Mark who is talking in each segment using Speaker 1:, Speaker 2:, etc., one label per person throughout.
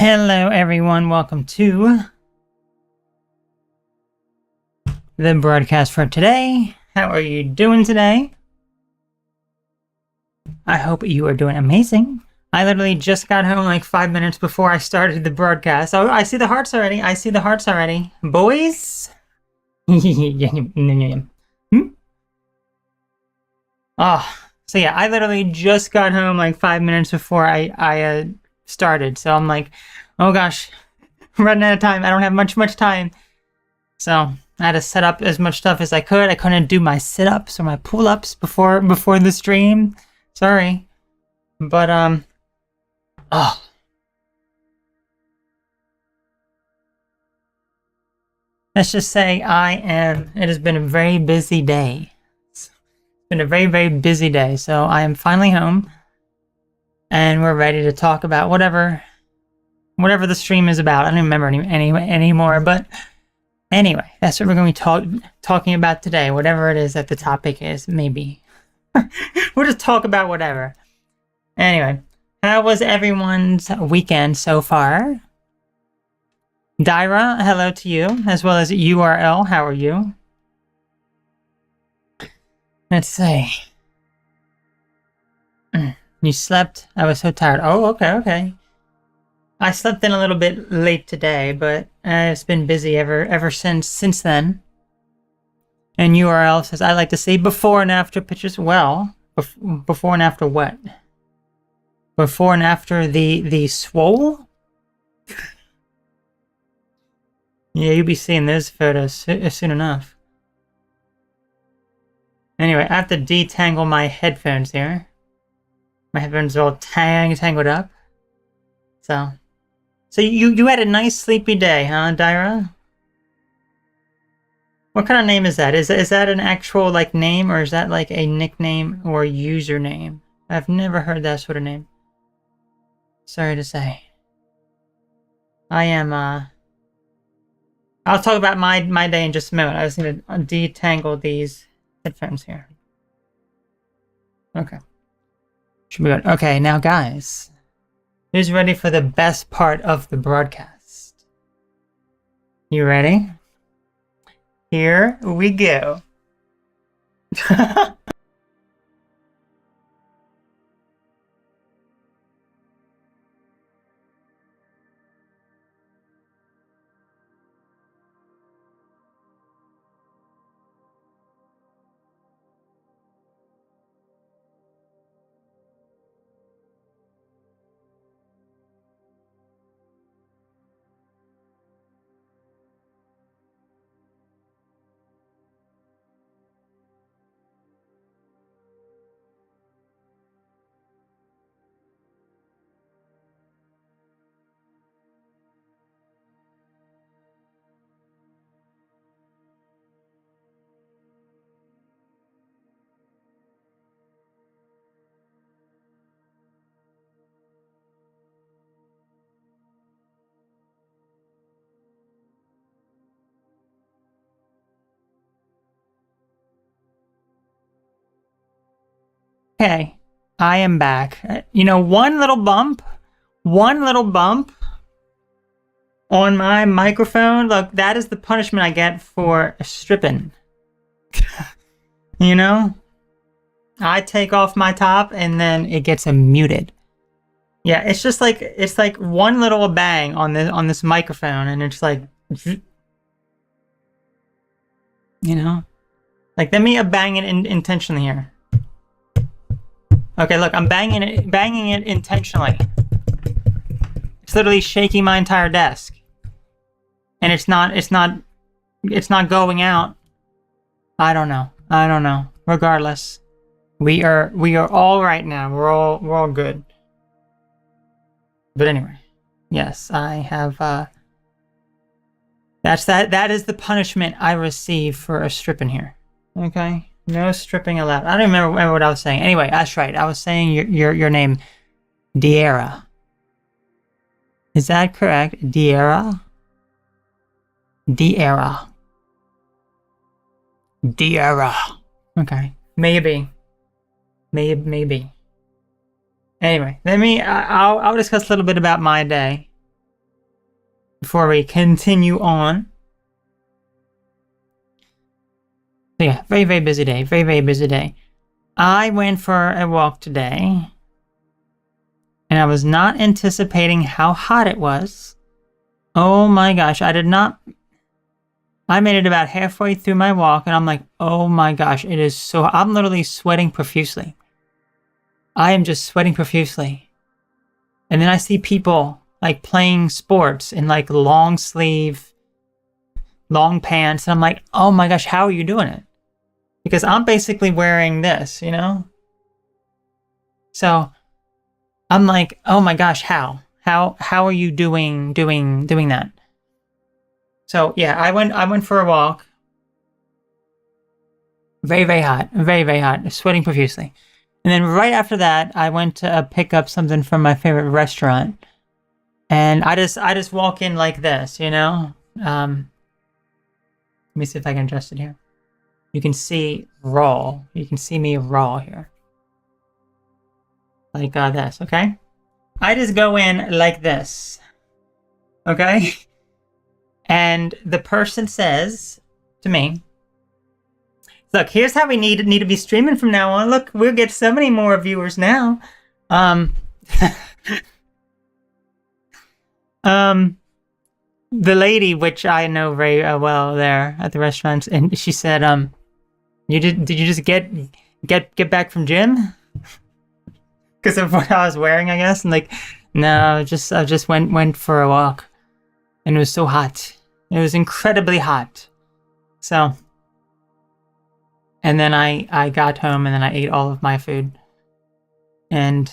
Speaker 1: Hello everyone, welcome to the broadcast for today. How are you doing today? I hope you are doing amazing. I literally just got home like 5 minutes before I started the broadcast. Oh, I see the hearts already. Boys? Oh, so yeah, I literally just got home like 5 minutes before I started. So I'm like, oh gosh, I'm running out of time. I don't have much time. So I had to set up as much stuff as I could. I couldn't do my sit-ups or my pull-ups before the stream. Sorry. But oh. Let's just say it has been a very busy day. It's been a very busy day. So I am finally home and we're ready to talk about whatever the stream is about. I don't remember anymore, but anyway, that's what we're going to be talking about today. Whatever it is that the topic is, maybe. We'll just talk about whatever. Anyway, how was everyone's weekend so far? Dyra, hello to you, as well as URL, how are you? Let's see. You slept? I was so tired. Oh, okay. I slept in a little bit late today, but it's been busy ever since then. And URL says, I like to see before and after pictures. Well, before and after what? Before and after the swole? Yeah, you'll be seeing those photos soon enough. Anyway, I have to detangle my headphones here. My headphones are all tangled up. So you had a nice sleepy day, huh, Dyra? What kind of name is that? Is that an actual like name, or is that like a nickname or username? I've never heard that sort of name. Sorry to say. I am I'll talk about my day in just a moment. I just need to detangle these headphones here. Okay. Should be good. Okay, now guys, who's ready for the best part of the broadcast? You ready? Here we go. Okay, I am back. You know, one little bump on my microphone. Look, that is the punishment I get for stripping. You know? I take off my top and then it gets muted. Yeah, it's just like, it's like one little bang on this microphone and it's like, you know? Like, let me bang it intentionally here. Okay, look, I'm banging it intentionally. It's literally shaking my entire desk. And it's not going out. I don't know. Regardless, we are all right now. We're all good. But anyway, yes, I have that is the punishment I receive for a stripping here. Okay? No stripping allowed. I don't remember what I was saying. Anyway, that's right. I was saying your name, Diera. Is that correct? Diera? Diera. Okay. Maybe. Anyway, I'll discuss a little bit about my day. before we continue on. So yeah, very, very busy day. Very, very busy day. I went for a walk today, and I was not anticipating how hot it was. Oh my gosh, I made it about halfway through my walk, and I'm like, oh my gosh, it is so, I'm literally sweating profusely. I am just sweating profusely. And then I see people like playing sports in like long sleeve, long pants, and I'm like, oh my gosh, how are you doing it? Because I'm basically wearing this, you know? So I'm like, oh my gosh, how are you doing that? So yeah, I went for a walk. Very, very hot, very, very hot, sweating profusely. And then right after that, I went to pick up something from my favorite restaurant. And I just walk in like this, you know? Let me see if I can adjust it here. You can see raw. You can see me raw here. Like this, okay? I just go in like this. Okay? And the person says to me, look, here's how we need to be streaming from now on. Look, we'll get so many more viewers now. The lady, which I know very well there at the restaurant, and she said, did you just get back from gym? Because of what I was wearing, I guess. And like, no, I just went for a walk, and it was so hot. It was incredibly hot. So, and then I got home, and then I ate all of my food, and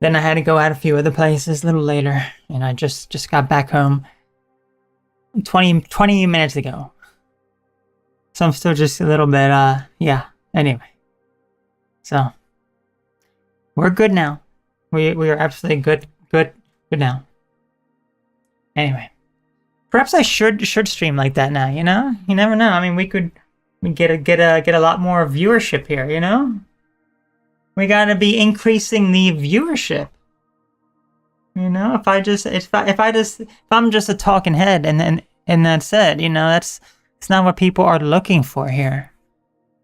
Speaker 1: then I had to go out a few other places a little later, and I just got back home 20 minutes ago. So I'm still just a little bit, yeah, anyway. So, we're good now. We are absolutely good now. Anyway. Perhaps I should stream like that now, you know? You never know. I mean, we get a lot more viewership here, you know? We gotta be increasing the viewership. You know, if I'm just a talking head and that's it, you know, it's not what people are looking for here.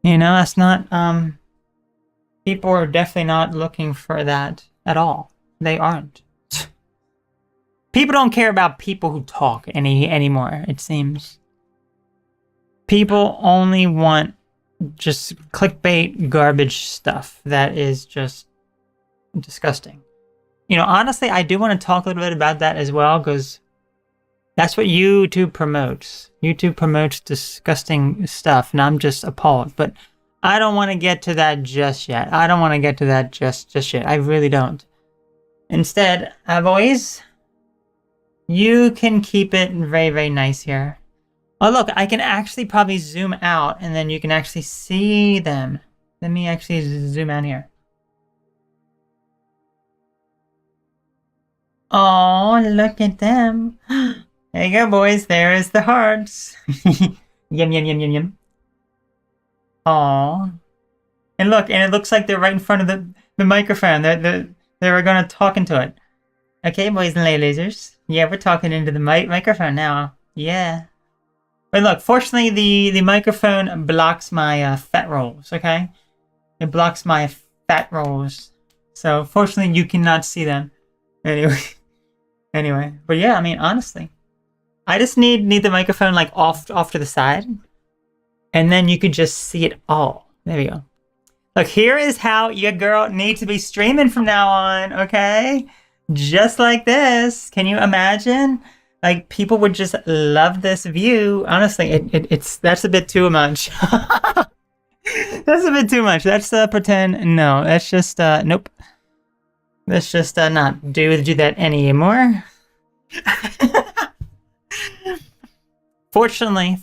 Speaker 1: You know, that's not people are definitely not looking for that at all. They aren't. People don't care about people who talk anymore, it seems. People only want just clickbait garbage stuff that is just disgusting. You know, honestly, I do want to talk a little bit about that as well, because that's what YouTube promotes. YouTube promotes disgusting stuff, and I'm just appalled. But I don't want to get to that just yet. I don't want to get to that just yet. I really don't. Instead, you can keep it very, very nice here. Oh, look, I can actually probably zoom out, and then you can actually see them. Let me actually zoom out here. Oh, look at them. There you go, boys. There is the hearts. Yum, yum, yum, yum, yum. Oh. And look, and it looks like they're right in front of the microphone. They're going to talk into it. Okay, boys and ladies. Yeah, we're talking into the microphone now. Yeah. But look, fortunately, the microphone blocks my fat rolls, okay? It blocks my fat rolls. So, fortunately, you cannot see them. Anyway. But yeah, I mean, honestly. I just need the microphone, like, off to the side. And then you could just see it all. There we go. Look, here is how your girl needs to be streaming from now on, okay? Just like this. Can you imagine? Like, people would just love this view. Honestly, that's a bit too much. That's a bit too much. That's pretend. No, that's just nope. Let's just not do that anymore. Fortunately,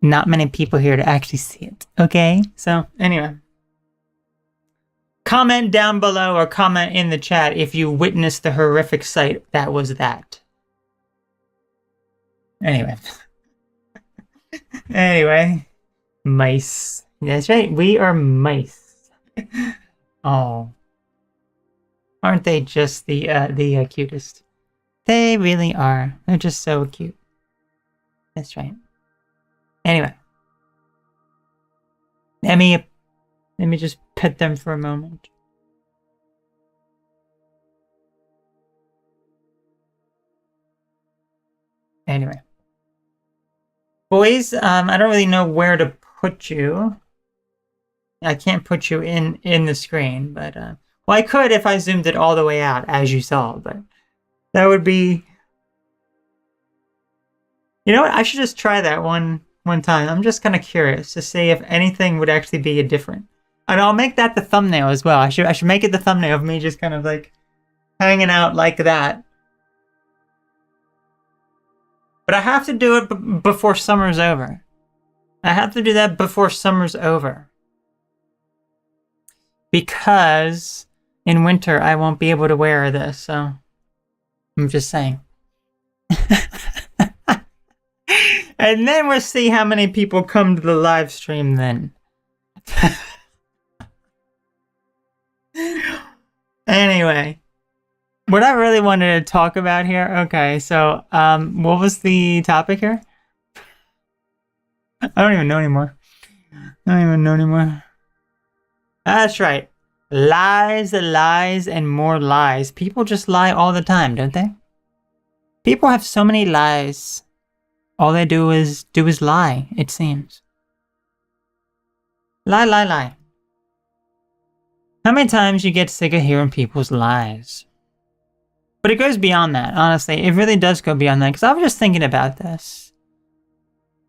Speaker 1: not many people here to actually see it. Okay, so anyway. Comment down below or comment in the chat if you witnessed the horrific sight that was that. Anyway. Anyway. Mice. That's right. We are mice. Oh. Aren't they just the cutest? They really are. They're just so cute. That's right. Anyway, let me just pet them for a moment. Anyway, boys, I don't really know where to put you. I can't put you in the screen, but well, I could if I zoomed it all the way out, as you saw, but that would be. You know what? I should just try that one time. I'm just kind of curious to see if anything would actually be different. And I'll make that the thumbnail as well. I should make it the thumbnail of me just kind of like hanging out like that. But I have to do it before summer's over. I have to do that before summer's over. Because in winter I won't be able to wear this, so I'm just saying. And then we'll see how many people come to the live stream then. Anyway, what I really wanted to talk about here. Okay, so what was the topic here? I don't even know anymore. That's right. Lies, and more lies. People just lie all the time, don't they? People have so many lies. All they do is lie, it seems. Lie. How many times you get sick of hearing people's lies? But it goes beyond that, honestly. It really does go beyond that, because I was just thinking about this.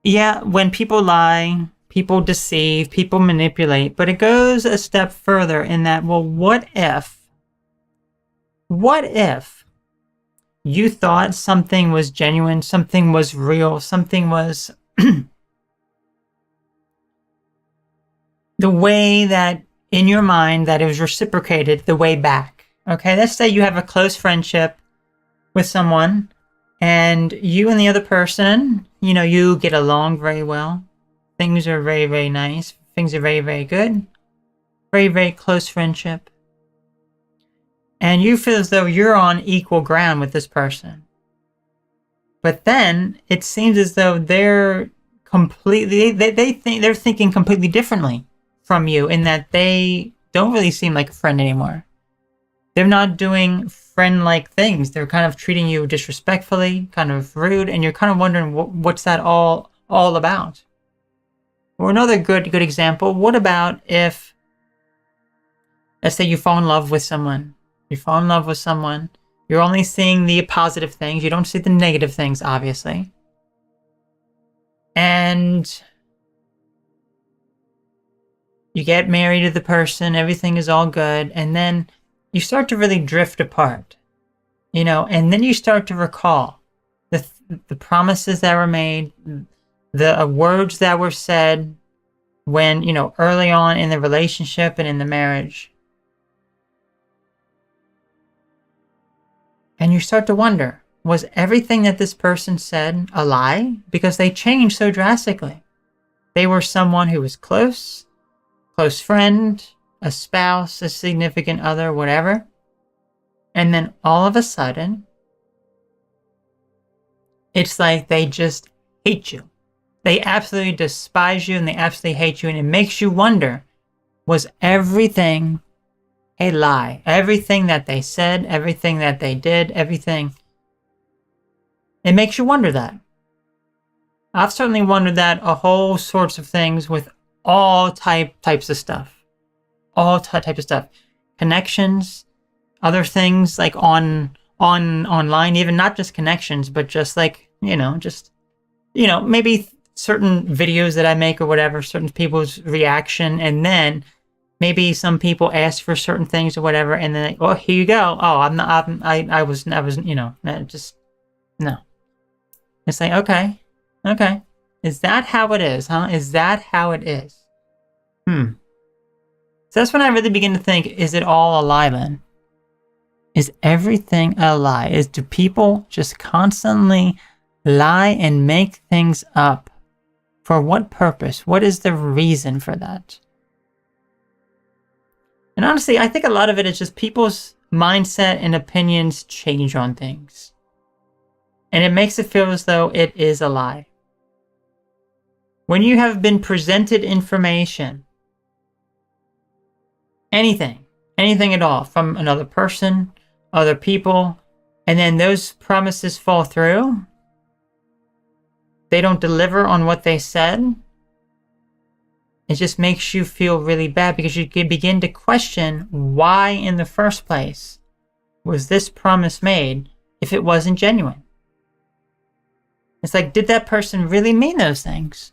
Speaker 1: Yeah, when people lie, people deceive, people manipulate, but it goes a step further in that, well, what if you thought something was genuine, something was real, something was the way that in your mind that it was reciprocated the way back. Okay, let's say you have a close friendship with someone and you and the other person, you know, you get along very well. Things are very, very nice. Things are very, very good. Very, very close friendship. And you feel as though you're on equal ground with this person. But then it seems as though they're completely, they're thinking completely differently from you in that they don't really seem like a friend anymore. They're not doing friend-like things. They're kind of treating you disrespectfully, kind of rude, and you're kind of wondering what's that all about? Or another good example, what about if, let's say you fall in love with someone. You fall in love with someone. You're only seeing the positive things. You don't see the negative things, obviously. And you get married to the person. Everything is all good. And then you start to really drift apart. You know, and then you start to recall the promises that were made, the words that were said when, you know, early on in the relationship and in the marriage. And you start to wonder, was everything that this person said a lie? Because they changed so drastically. They were someone who was close friend, a spouse, a significant other, whatever. And then all of a sudden, it's like they just hate you. They absolutely despise you and they absolutely hate you. And it makes you wonder, was everything a lie? Everything that they said, everything that they did, everything. It makes you wonder that. I've certainly wondered that a whole sorts of things with all types of stuff. All types of stuff. Connections, other things like online, even not just connections, but just like, maybe certain videos that I make or whatever, certain people's reaction, and then maybe some people ask for certain things or whatever, and then, oh, here you go. Oh, I was, just, no. It's like, okay. Is that how it is, huh? Is that how it is? So that's when I really begin to think, is it all a lie then? Is everything a lie? Do people just constantly lie and make things up? For what purpose? What is the reason for that? And honestly, I think a lot of it is just people's mindset and opinions change on things. And it makes it feel as though it is a lie. When you have been presented information, anything at all, from another person, other people, and then those promises fall through, they don't deliver on what they said, it just makes you feel really bad because you can begin to question why in the first place was this promise made if it wasn't genuine. It's like, did that person really mean those things?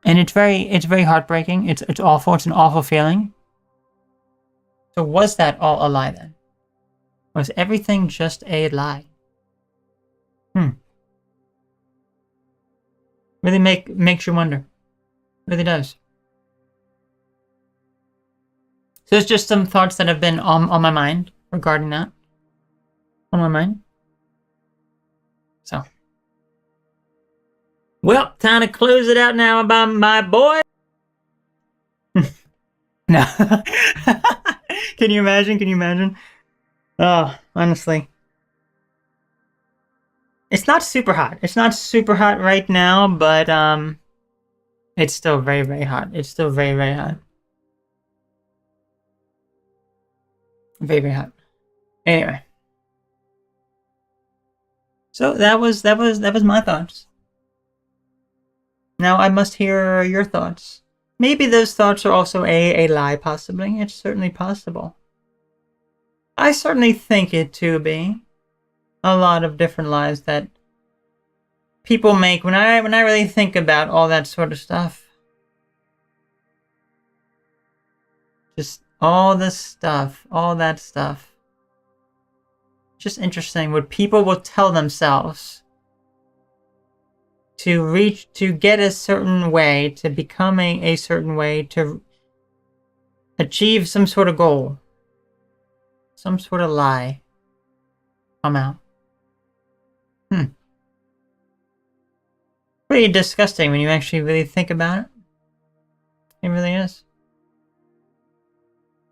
Speaker 1: And it's very heartbreaking. It's awful. It's an awful feeling. So was that all a lie then? Was everything just a lie? Really makes you wonder. Really does. So there's just some thoughts that have been on my mind regarding that. On my mind. So. Well, time to close it out now by my boy. No. Can you imagine? Oh, honestly. It's not super hot. It's not super hot right now, but it's still very, very hot. It's still very, very hot. Very, very hot. Anyway. So that was my thoughts. Now I must hear your thoughts. Maybe those thoughts are also a lie, possibly. It's certainly possible. I certainly think it to be. A lot of different lies that people make when I really think about all that sort of stuff. Just all that stuff. Just interesting what people will tell themselves to get a certain way, to become a certain way, to achieve some sort of goal, some sort of lie come out. Pretty disgusting when you actually really think about it. It really is.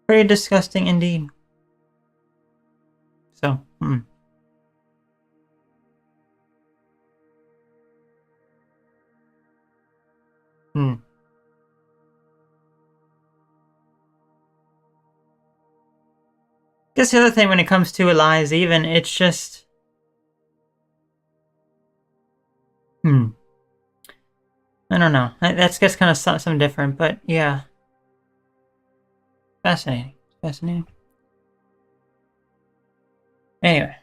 Speaker 1: Pretty disgusting indeed. So, Guess the other thing when it comes to lies, even, it's just... I don't know. That's kind of something different, but yeah. Fascinating. Anyway.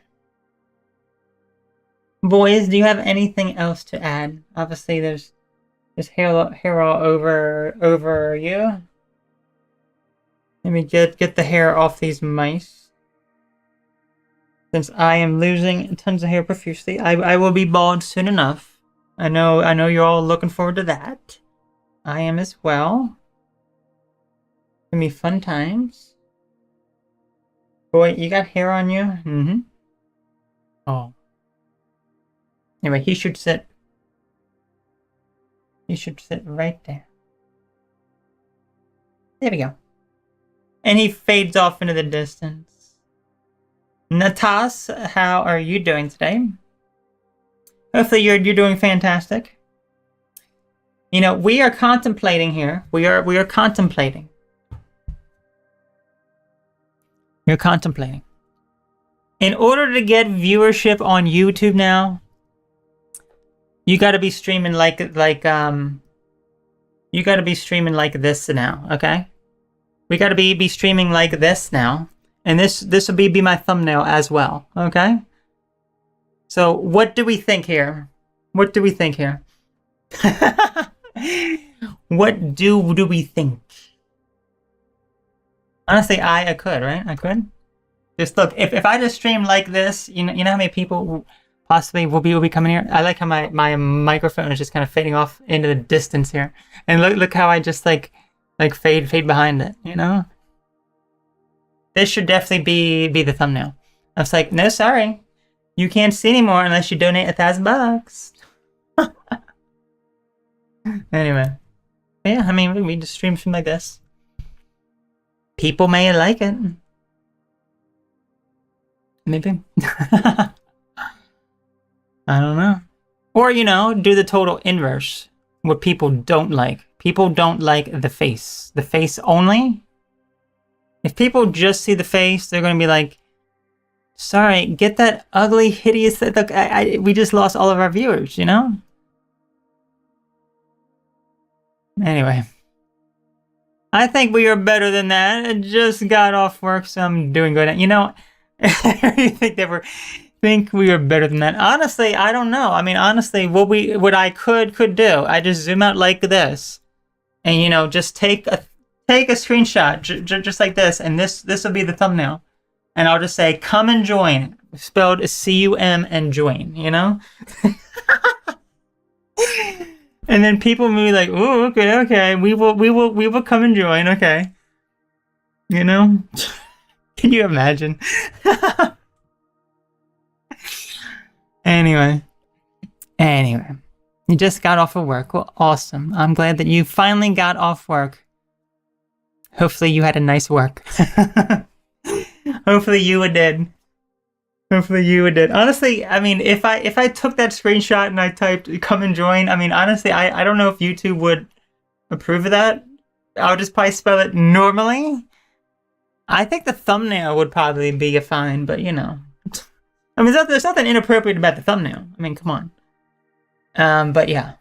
Speaker 1: Boys, do you have anything else to add? Obviously, there's hair all over you. Let me get the hair off these mice. Since I am losing tons of hair profusely, I will be bald soon enough. I know you're all looking forward to that. I am as well. Give me fun times. Boy, you got hair on you? Oh. Anyway, he should sit right there. There we go. And he fades off into the distance. Natas, how are you doing today? Hopefully you're doing fantastic. You know, we are contemplating here. We are contemplating. You're contemplating. In order to get viewership on YouTube now, you got to be streaming like you got to be streaming like this now, okay? We got to be streaming like this now, and this will be my thumbnail as well, okay? So what do we think here? What do we think? Honestly, I could, right? I could. Just look, if I just stream like this, you know how many people possibly will be coming here? I like how my microphone is just kind of fading off into the distance here. And look how I just like fade behind it, you know? This should definitely be the thumbnail. I was like, no, sorry. You can't see anymore unless you donate $1,000. Anyway. Yeah, I mean, we just stream like this. People may like it. Maybe. I don't know. Or, do the total inverse. What people don't like. People don't like the face. The face only. If people just see the face, they're going to be like, sorry, get that ugly, hideous... Look, we just lost all of our viewers, Anyway. I think we are better than that. I just got off work, so I'm doing good. I think we are better than that. Honestly, I don't know. I mean, honestly, what I could do, I just zoom out like this, and just take a screenshot, just like this, and this will be the thumbnail, and I'll just say, "Come and join," spelled C-U-M and join. And then people will be like, "Oh, okay, we will come and join." Okay, Can you imagine? Anyway, you just got off of work. Well, awesome. I'm glad that you finally got off work. Hopefully, you had a nice work. Hopefully, you did. Honestly, I mean, if I took that screenshot and I typed "come and join," I mean, honestly, I don't know if YouTube would approve of that. I would just probably spell it normally. I think the thumbnail would probably be a fine, but I mean, there's nothing inappropriate about the thumbnail. I mean, come on. But yeah.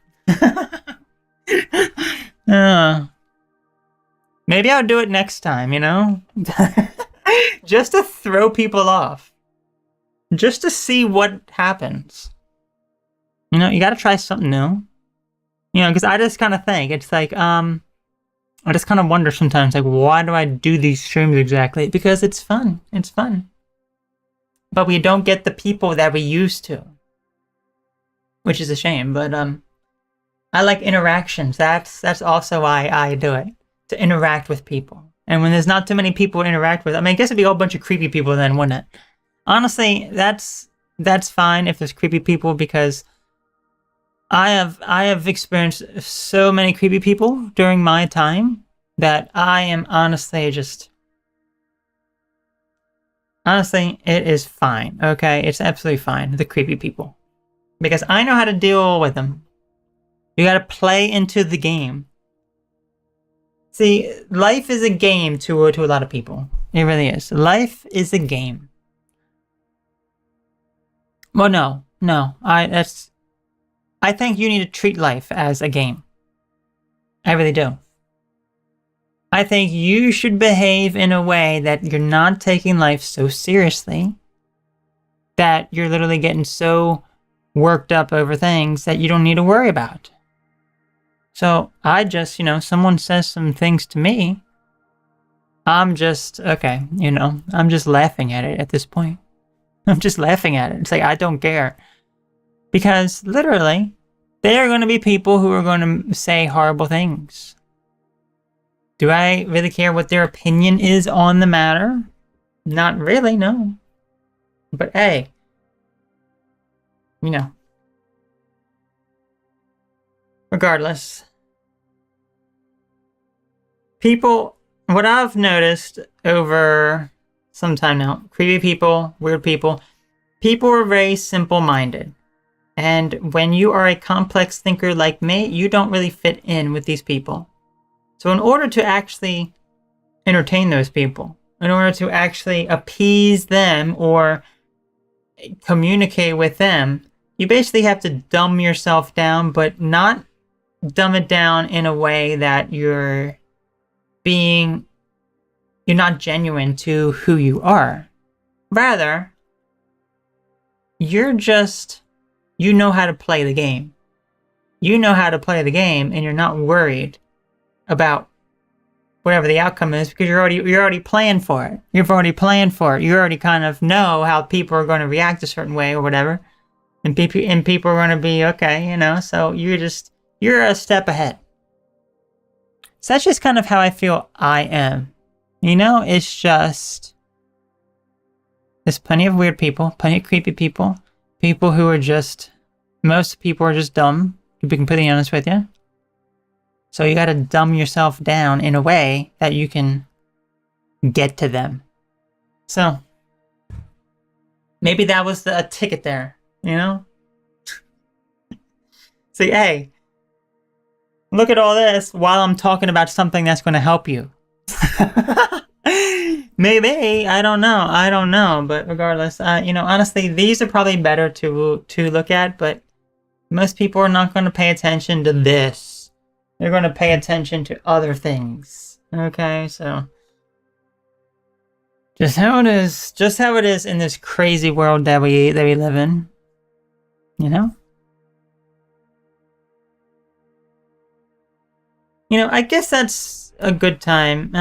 Speaker 1: Maybe I'll do it next time, just to throw people off. Just to see what happens. You gotta try something new. Because I just kind of think, it's like, I just kind of wonder sometimes, like, why do I do these streams exactly? Because it's fun. It's fun. But we don't get the people that we used to. Which is a shame, but, I like interactions. That's also why I do it. To interact with people. And when there's not too many people to interact with, I mean, I guess it'd be a whole bunch of creepy people then, wouldn't it? Honestly, that's fine if there's creepy people, because I have experienced so many creepy people during my time that I am honestly, it is fine. Okay, it's absolutely fine, the creepy people, because I know how to deal with them. You got to play into the game. See, life is a game to a lot of people. It really is. Life is a game. Well, no. I think you need to treat life as a game. I really do. I think you should behave in a way that you're not taking life so seriously, that you're literally getting so worked up over things that you don't need to worry about. So I just, someone says some things to me, I'm just, okay, I'm just laughing at it at this point. I'm just laughing at it. It's like, I don't care. Because literally, there are going to be people who are going to say horrible things. Do I really care what their opinion is on the matter? Not really, no. But hey, regardless. People, what I've noticed over some time now, creepy people, weird people are very simple-minded. And when you are a complex thinker like me, you don't really fit in with these people. So in order to actually entertain those people, in order to actually appease them or communicate with them, you basically have to dumb yourself down, but not dumb it down in a way that you're not genuine to who you are. Rather, you're just, you know how to play the game. You know how to play the game, and you're not worried about whatever the outcome is, because you're already playing for it. You've already planned for it. You already kind of know how people are going to react a certain way or whatever, and people are going to be okay, So you're a step ahead. So that's just kind of how I feel I am. It's just, there's plenty of weird people, plenty of creepy people, people who are just, most people are just dumb, to be completely honest with you. So you gotta dumb yourself down in a way that you can get to them. So, Maybe that was a ticket there, you know? Say, hey, look at all this while I'm talking about something that's going to help you. Maybe, I don't know, but regardless, honestly, these are probably better to look at, but most people are not going to pay attention to this. They're going to pay attention to other things. Okay, so just how it is in this crazy world that we live in. You know? I guess that's a good time.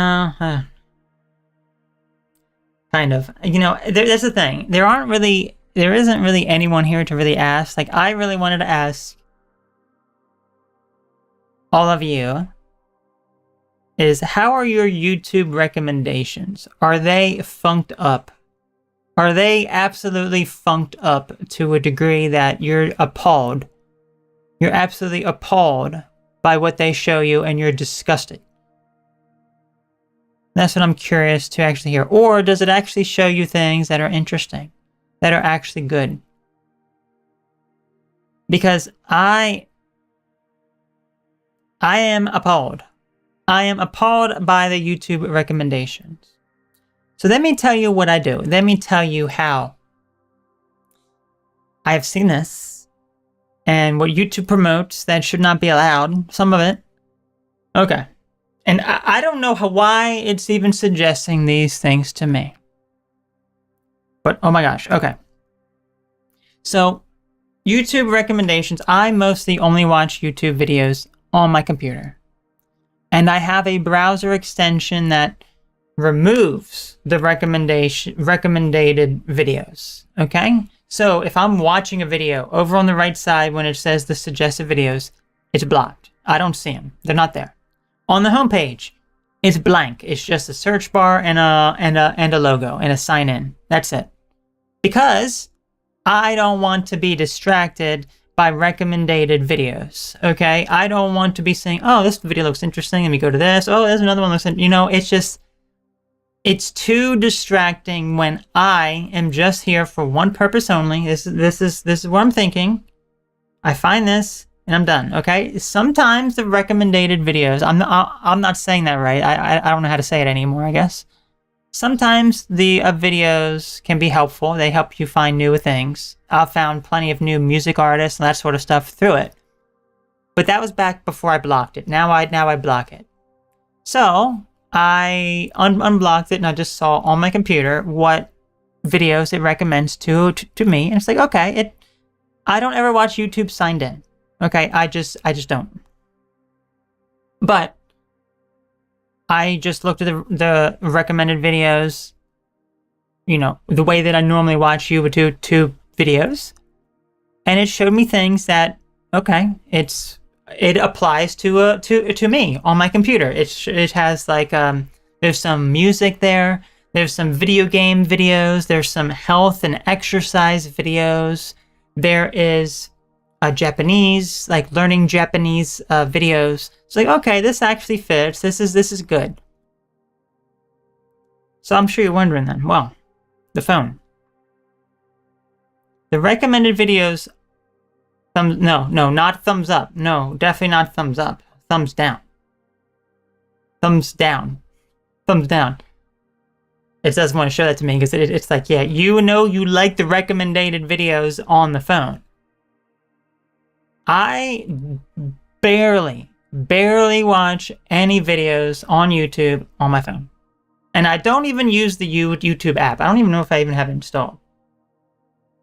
Speaker 1: Kind of. There's the thing. There isn't really anyone here to really ask. Like, I really wanted to ask all of you is, how are your YouTube recommendations? Are they funked up? Are they absolutely funked up to a degree that you're appalled? You're absolutely appalled by what they show you and you're disgusted. That's what I'm curious to actually hear. Or does it actually show you things that are interesting, that are actually good? Because I am appalled. I am appalled by the YouTube recommendations. So let me tell you what I do. Let me tell you how. I have seen this, and what YouTube promotes that should not be allowed, some of it. Okay. And I don't know why it's even suggesting these things to me. But, oh my gosh, okay. So, YouTube recommendations, I mostly only watch YouTube videos on my computer. And I have a browser extension that removes the recommended videos, okay? So, if I'm watching a video, over on the right side when it says the suggested videos, it's blocked. I don't see them. They're not there. On the homepage, it's blank. It's just a search bar and a logo and a sign in. That's it. Because I don't want to be distracted by recommended videos. Okay, I don't want to be saying, "Oh, this video looks interesting. Let me go to this. Oh, there's another one looks." It's too distracting when I am just here for one purpose only. This is what I'm thinking. I find this. And I'm done, okay? Sometimes the recommended videos, I'm not saying that right. I don't know how to say it anymore, I guess. Sometimes the videos can be helpful. They help you find new things. I've found plenty of new music artists and that sort of stuff through it. But that was back before I blocked it. Now I block it. So I unblocked it and I just saw on my computer what videos it recommends to me. And it's like, okay, I don't ever watch YouTube signed in. Okay, I just don't. But I just looked at the recommended videos, the way that I normally watch YouTube videos, and it showed me things that, okay, it applies to me on my computer. It has like there's some music there, there's some video game videos, there's some health and exercise videos, there is Japanese, like learning Japanese videos. It's like, okay, this actually fits. This is good. So I'm sure you're wondering then, well, the phone. The recommended videos, no, not thumbs up. No, definitely not thumbs up. Thumbs down. Thumbs down. Thumbs down. It doesn't want to show that to me because it's like, yeah, you like the recommended videos on the phone. I barely watch any videos on YouTube on my phone. And I don't even use the YouTube app. I don't even know if I even have it installed.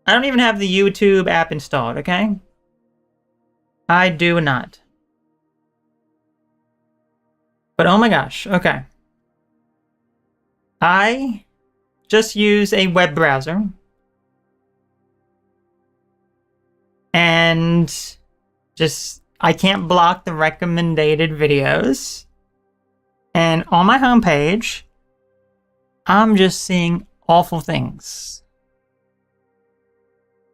Speaker 1: I don't even have the YouTube app installed, okay? I do not. But oh my gosh, okay. I just use a web browser. And I can't block the recommended videos. And on my homepage, I'm just seeing awful things.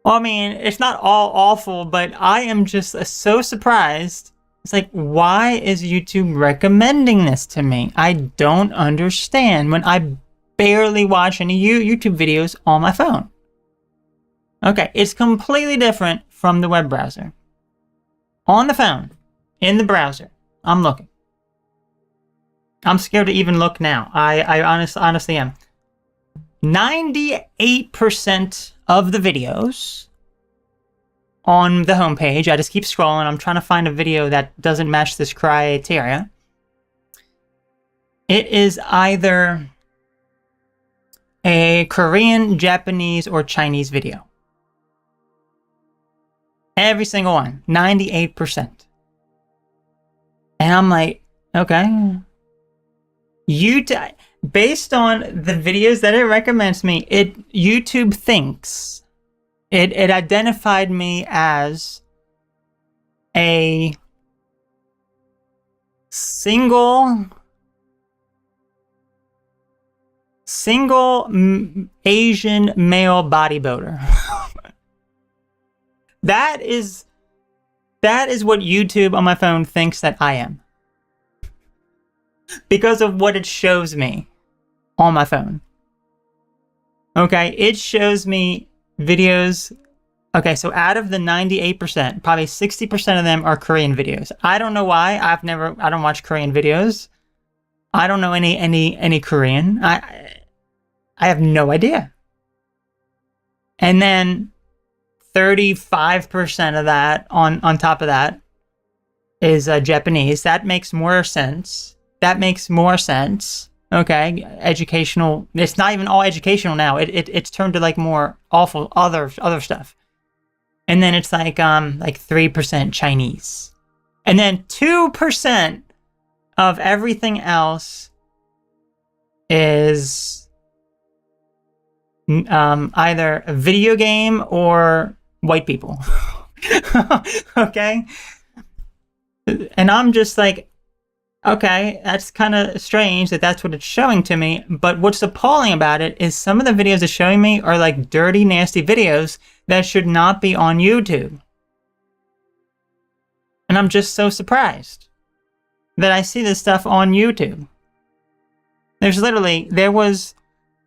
Speaker 1: Well, I mean, it's not all awful, but I am just so surprised. It's like, why is YouTube recommending this to me? I don't understand when I barely watch any YouTube videos on my phone. Okay, it's completely different from the web browser. On the phone, in the browser, I'm looking. I'm scared to even look now. I honestly am. 98% of the videos on the homepage, I just keep scrolling. I'm trying to find a video that doesn't match this criteria. It is either a Korean, Japanese, or Chinese video. Every single one, 98%. And I'm like, okay. Based on the videos that it recommends me, YouTube thinks it identified me as a single Asian male bodybuilder. That is what YouTube on my phone thinks that I am. Because of what it shows me on my phone. Okay, it shows me videos. Okay, so out of the 98%, probably 60% of them are Korean videos. I don't know why. I don't watch Korean videos. I don't know any Korean. I have no idea. And then 35% of that on top of that is Japanese. That makes more sense. Okay, educational. It's not even all educational now. It's turned to like more awful other stuff. And then it's like 3% Chinese. And then 2% of everything else is either a video game or white people. Okay? And I'm just like, okay, that's kind of strange that that's what it's showing to me. But what's appalling about it is some of the videos it's showing me are like dirty, nasty videos that should not be on YouTube. And I'm just so surprised that I see this stuff on YouTube. There was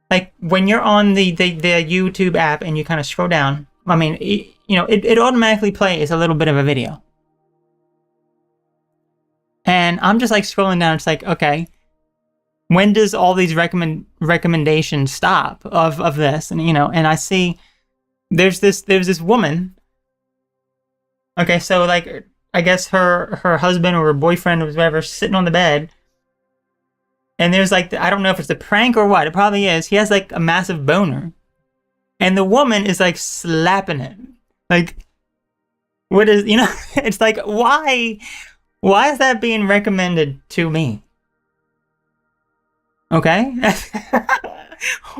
Speaker 1: like when you're on the YouTube app and you kind of scroll down, I mean, it automatically plays a little bit of a video. And I'm just like scrolling down. It's like, okay, when does all these recommendations stop of this? And and I see there's this woman. Okay, so like I guess her husband or her boyfriend or whatever sitting on the bed, and there's like I don't know if it's a prank or what. It probably is. He has like a massive boner, and the woman is like slapping it. Like, what is It's like why. Why is that being recommended to me? Okay?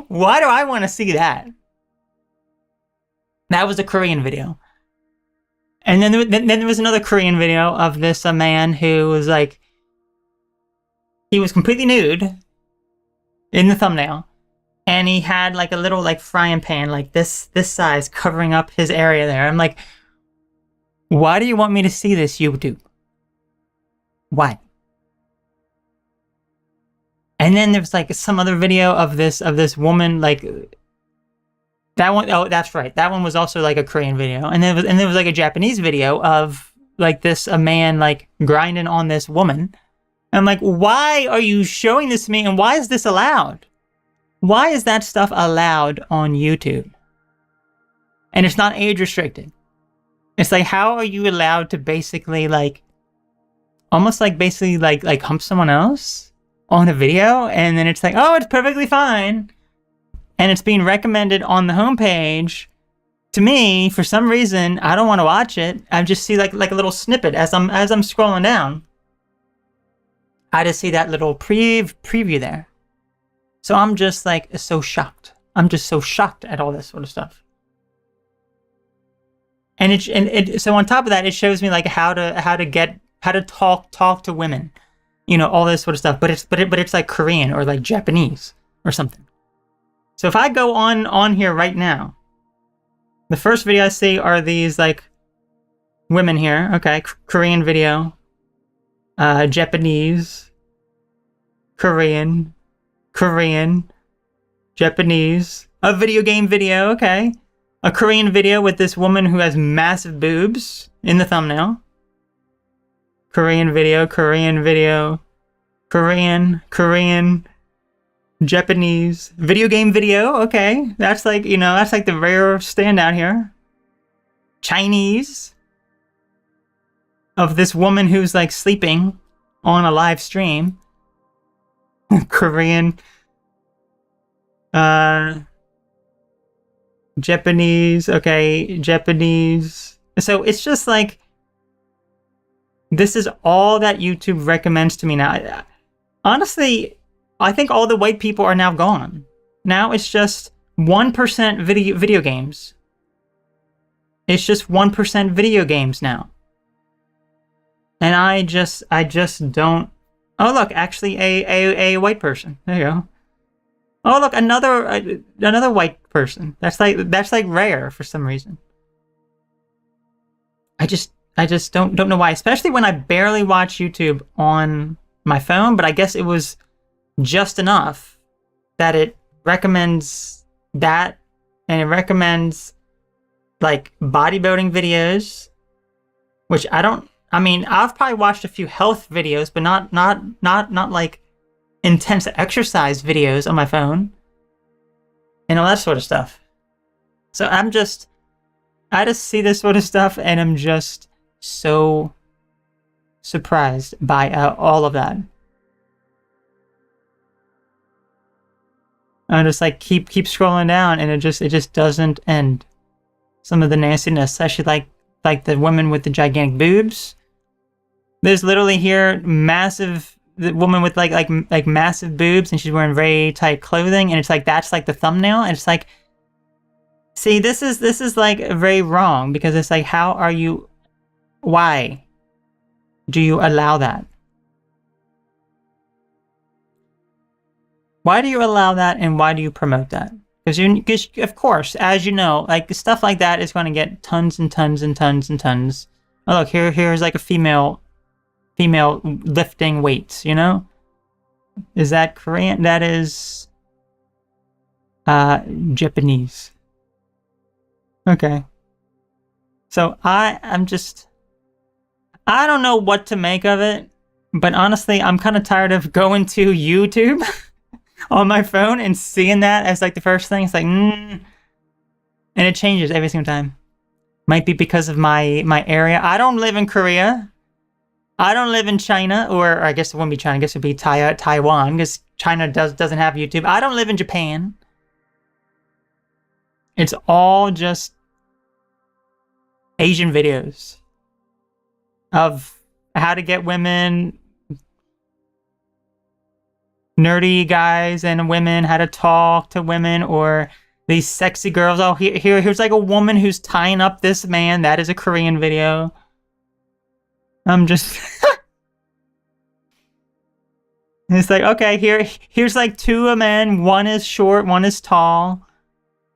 Speaker 1: Why do I want to see that? That was a Korean video. And then there was another Korean video of this man who was like, he was completely nude in the thumbnail. And he had like a little like frying pan like this size covering up his area there. I'm like, why do you want me to see this, YouTube? Why? And then there's like some other video of this woman like that one. Oh, that's right. That one was also like a Korean video. And there was like a Japanese video of like a man like grinding on this woman. And I'm like, why are you showing this to me? And why is this allowed? Why is that stuff allowed on YouTube? And it's not age restricted. It's like, how are you allowed to basically like almost like basically like hump someone else on a video, and then it's like, oh, it's perfectly fine, and it's being recommended on the homepage to me for some reason. I don't want to watch it. I just see like a little snippet as I'm scrolling down. I just see that little preview there. So I'm just like so shocked. I'm just so shocked at all this sort of stuff. And so on top of that, it shows me like how to talk to women, all this sort of stuff. But it's like Korean or like Japanese or something. So if I go on here right now, the first video I see are these like women here. Okay, Korean video, Japanese, Korean, Japanese, a video game video. Okay, a Korean video with this woman who has massive boobs in the thumbnail. Korean video, Korean video, Korean, Japanese, video game video. Okay, that's like, you know, that's like the rare standout here. Chinese, of this woman who's like sleeping on a live stream. Korean, Japanese, okay, Japanese. So it's just like, this is all that YouTube recommends to me now. Honestly, I think all the white people are now gone. Now it's just 1% video games. It's just 1% video games now. And I just don't. Oh look, actually a white person. There you go. Oh look, another white person. That's like rare for some reason. I just don't know why, especially when I barely watch YouTube on my phone, but I guess it was just enough that it recommends that, and it recommends like bodybuilding videos, which I mean, I've probably watched a few health videos, but not like intense exercise videos on my phone and all that sort of stuff. So I just see this sort of stuff and I'm just so surprised by all of that. I just like keep scrolling down and it just doesn't end. Some of the nastiness, especially like the women with the gigantic boobs. There's literally here the woman with like massive boobs, and she's wearing very tight clothing, and it's like that's like the thumbnail, and it's like, see, this is like very wrong, because it's like, why do you allow that? Why do you allow that, and why do you promote that? Because of course, as you know, like stuff like that is going to get tons and tons and tons and tons. Oh look, here's like a female lifting weights, you know? Is that Korean? That is Japanese. Okay. So I don't know what to make of it, but honestly, I'm kind of tired of going to YouTube on my phone and seeing that as like the first thing. It's like, and it changes every single time. Might be because of my area. I don't live in Korea. I don't live in China, or I guess it wouldn't be China. I guess it would be Taiwan, because China doesn't have YouTube. I don't live in Japan. It's all just Asian videos of how to get women, nerdy guys and women, how to talk to women, or these sexy girls. Oh, here's like a woman who's tying up this man. That is a Korean video. I'm just it's like, okay, here's like two men. One is short, one is tall.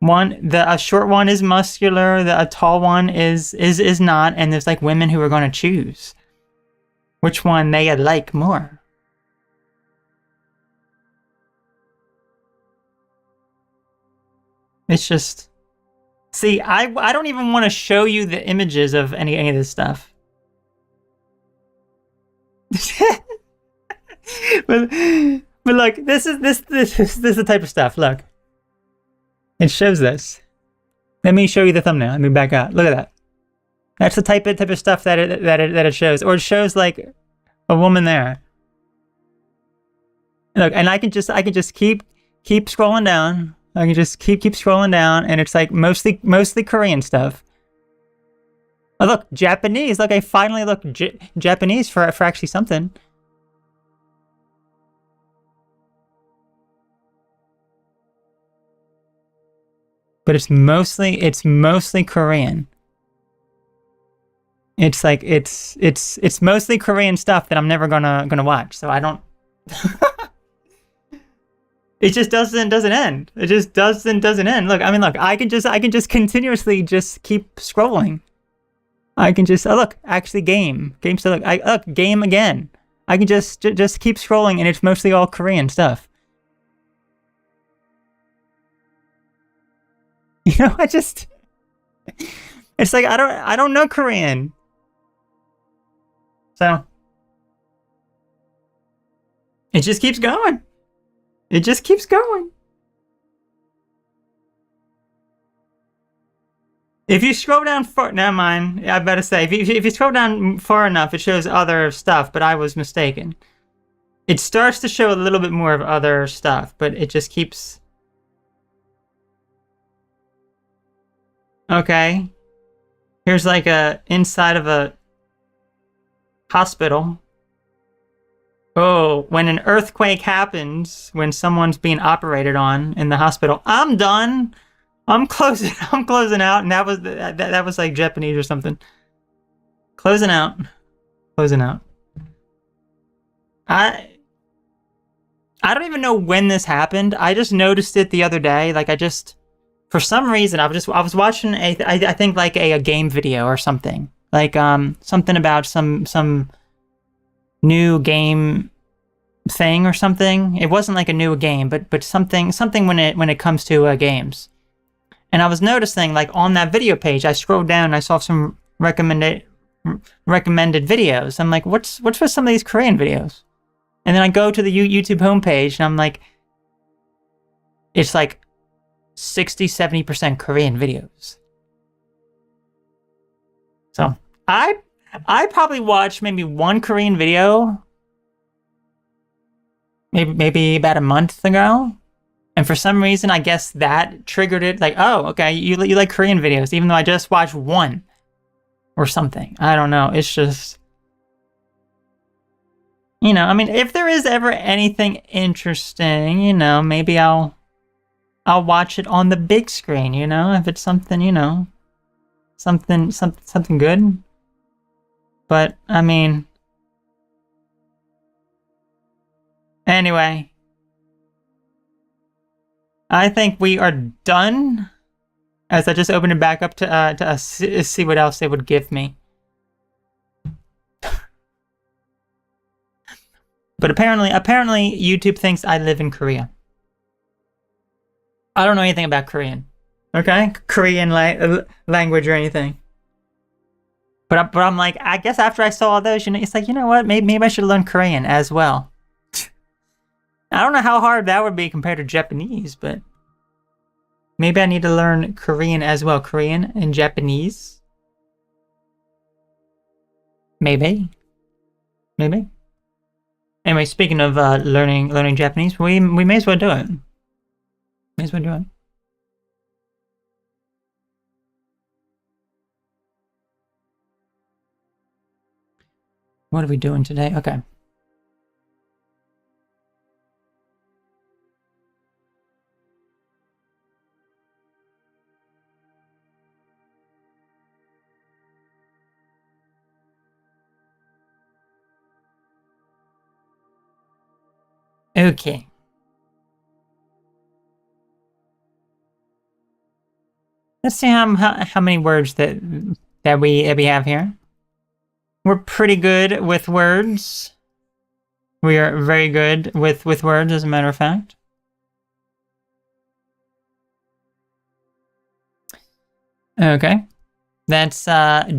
Speaker 1: A short one is muscular, a tall one is not, and there's like women who are going to choose which one they like more. It's just, see, I don't even want to show you the images of any of this stuff. but look, this is the type of stuff. Look, it shows this. Let me show you the thumbnail. Let me back out. Look at that. That's the type of stuff that it shows, or it shows like a woman there. Look, and I can just keep scrolling down. I can just keep scrolling down, and it's like mostly Korean stuff. Oh look, Japanese. Look, I finally look Japanese for actually something. But it's mostly Korean. It's like it's mostly Korean stuff that I'm never gonna watch. So I don't. It just doesn't end. It just doesn't end. Look, I mean, look, I can just continuously just keep scrolling. I can just, oh look, actually game still, look, game again. I can just keep scrolling, and it's mostly all Korean stuff. You know, It's like I don't know Korean. So it just keeps going. It just keeps going. If you scroll down far, never mind. I better say, if you scroll down far enough, it shows other stuff. But I was mistaken. It starts to show a little bit more of other stuff, but it just keeps. Okay. Here's like a inside of a hospital. Oh, when an earthquake happens, when someone's being operated on in the hospital, I'm done. I'm closing. I'm closing out, and that was like Japanese or something. Closing out. Closing out. I don't even know when this happened. I just noticed it the other day. Like for some reason, I was watching I think like a game video or something. Like something about some new game thing or something. It wasn't like a new game, but something when it comes to games. And I was noticing, like, on that video page, I scrolled down and I saw some recommended videos. I'm like, what's with some of these Korean videos? And then I go to the YouTube homepage and I'm like, it's like 60-70% Korean videos. So I probably watched maybe one Korean video, maybe about a month ago. And for some reason, I guess that triggered it. Like, oh, okay, you like Korean videos, even though I just watched one or something. I don't know. It's just, I mean, if there is ever anything interesting, maybe I'll watch it on the big screen. If it's something, something good. But I mean, anyway. I think we are done, as I just opened it back up to see what else they would give me. But apparently YouTube thinks I live in Korea. I don't know anything about Korean, okay? Korean language or anything. But I'm like, I guess after I saw all those, it's like, you know what? Maybe I should learn Korean as well. I don't know how hard that would be compared to Japanese, but maybe I need to learn Korean as well. Korean and Japanese. Maybe. Anyway, speaking of learning Japanese, we may as well do it. What are we doing today? Okay. Okay. Let's see how many words that we have here. We're pretty good with words. We are very good with words, as a matter of fact. Okay. Let's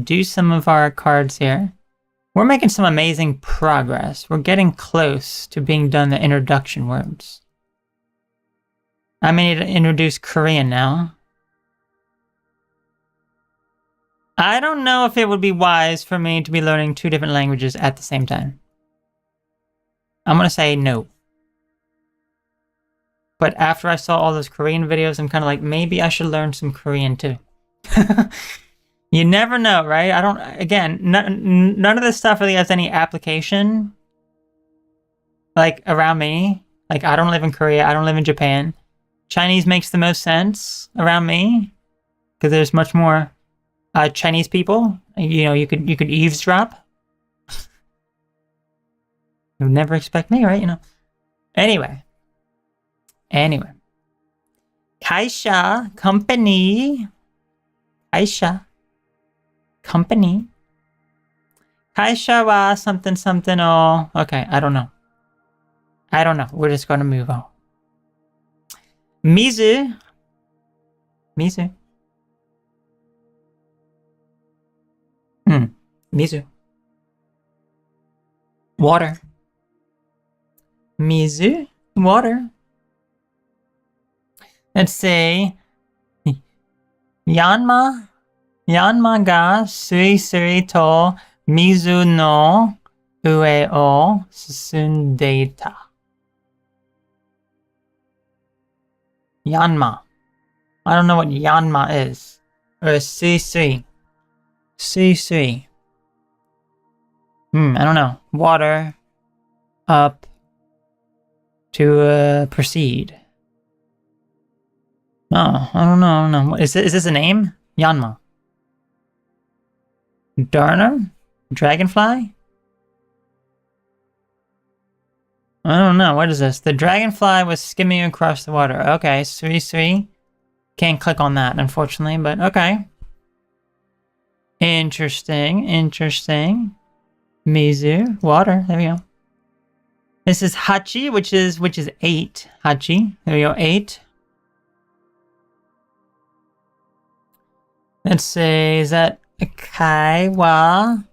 Speaker 1: do some of our cards here. We're making some amazing progress. We're getting close to being done the introduction words. I may need to introduce Korean now. I don't know if it would be wise for me to be learning two different languages at the same time. I'm going to say no. But after I saw all those Korean videos, I'm kind of like, maybe I should learn some Korean too. You never know, right? None of this stuff really has any application, like, around me. Like, I don't live in Korea. I don't live in Japan. Chinese makes the most sense around me because there's much more Chinese people. You could eavesdrop. You would never expect me, right? Anyway. Kaisha, company. Kaisha. Company. Kaisha wa something. Oh, okay. I don't know. We're just going to move on. Mizu. Mizu. Water. Mizu. Water. Let's say Yanma ga sui sui to mizu no ue o susundeita. Yanma. I don't know what Yanma is. Or sui sui. Sui sui. I don't know. Water. Up. To proceed. Oh, I don't know. Is this a name? Yanma. Darner? Dragonfly? I don't know. What is this? The dragonfly was skimming across the water. Okay, sui sui. Can't click on that, unfortunately, but okay. Interesting. Mizu. Water. There we go. This is hachi, which is 8. Hachi. There we go. 8. Let's say, is that Kaiwa?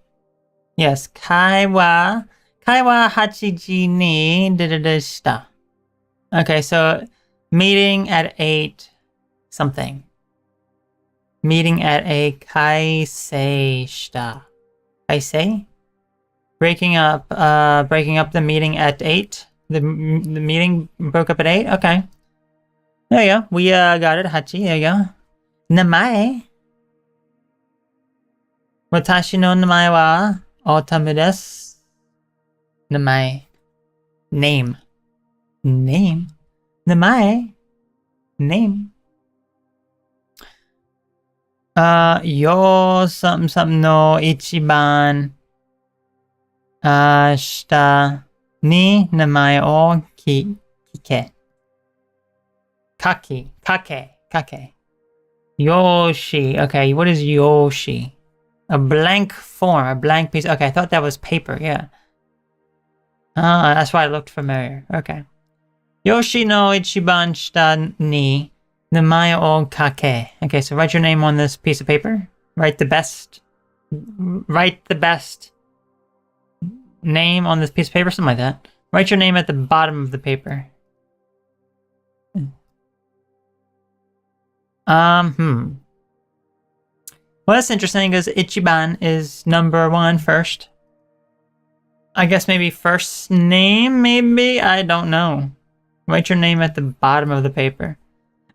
Speaker 1: Yes, Kaiwa. Kaiwa hachiji ni shita. Okay, so meeting at 8 something. Meeting at a kaisei shita. Kaisei? Breaking up the meeting at 8. The meeting broke up at 8? Okay. There you go. We got it. Hachi. There you go. Namae. Watashi no namae wa Otami desu. Namae. Name. Namae. Name. Yo something no ichiban shita ni namae o kike. Kake. Yoshi. Okay, what is Yoshi? A blank form, a blank piece. Okay, I thought that was paper, yeah. That's why it looked familiar. Okay. Yoshi no ichiban shita ni namae o kake. Okay, so write your name on this piece of paper. Write the best name on this piece of paper, something like that. Write your name at the bottom of the paper. Well, that's interesting because Ichiban is number 1 first. I guess maybe first name, maybe? I don't know. Write your name at the bottom of the paper.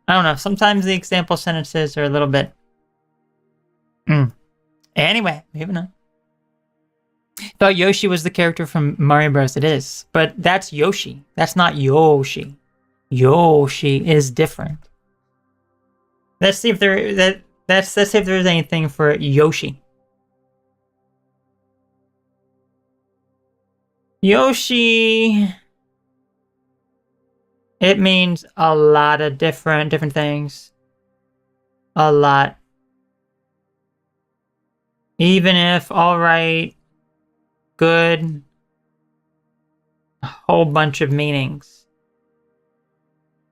Speaker 1: I don't know. Sometimes the example sentences are a little bit... Anyway, moving on. Thought Yoshi was the character from Mario Bros. It is. But that's Yoshi. That's not Yoshi. Yoshi is different. Let's see if let's see if there's anything for Yoshi. Yoshi. It means a lot of different things. A lot. Even if, alright, good, a whole bunch of meanings.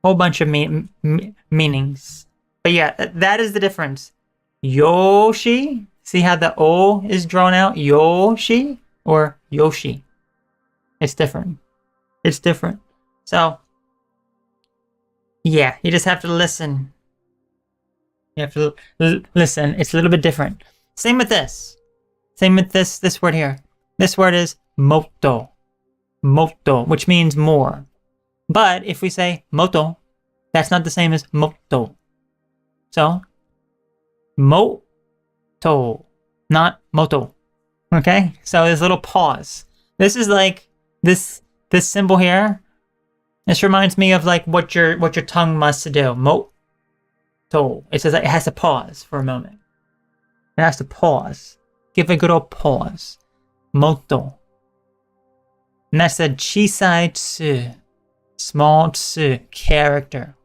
Speaker 1: Whole bunch of meanings. But yeah, that is the difference. Yoshi. See how the O is drawn out? Yoshi or Yoshi. It's different. It's different. So, yeah, you just have to listen. You have to listen. It's a little bit different. Same with this. Same with this word here. This word is moto. Moto, which means more. But if we say moto, that's not the same as moto. So, moto, not moto. Okay? So there's a little pause. This is like this symbol here. This reminds me of like what your tongue must do. Moto. It says it has to pause for a moment. It has to pause. Give a good old pause. Moto. And that's a chisai tsu. Small tsu. Character.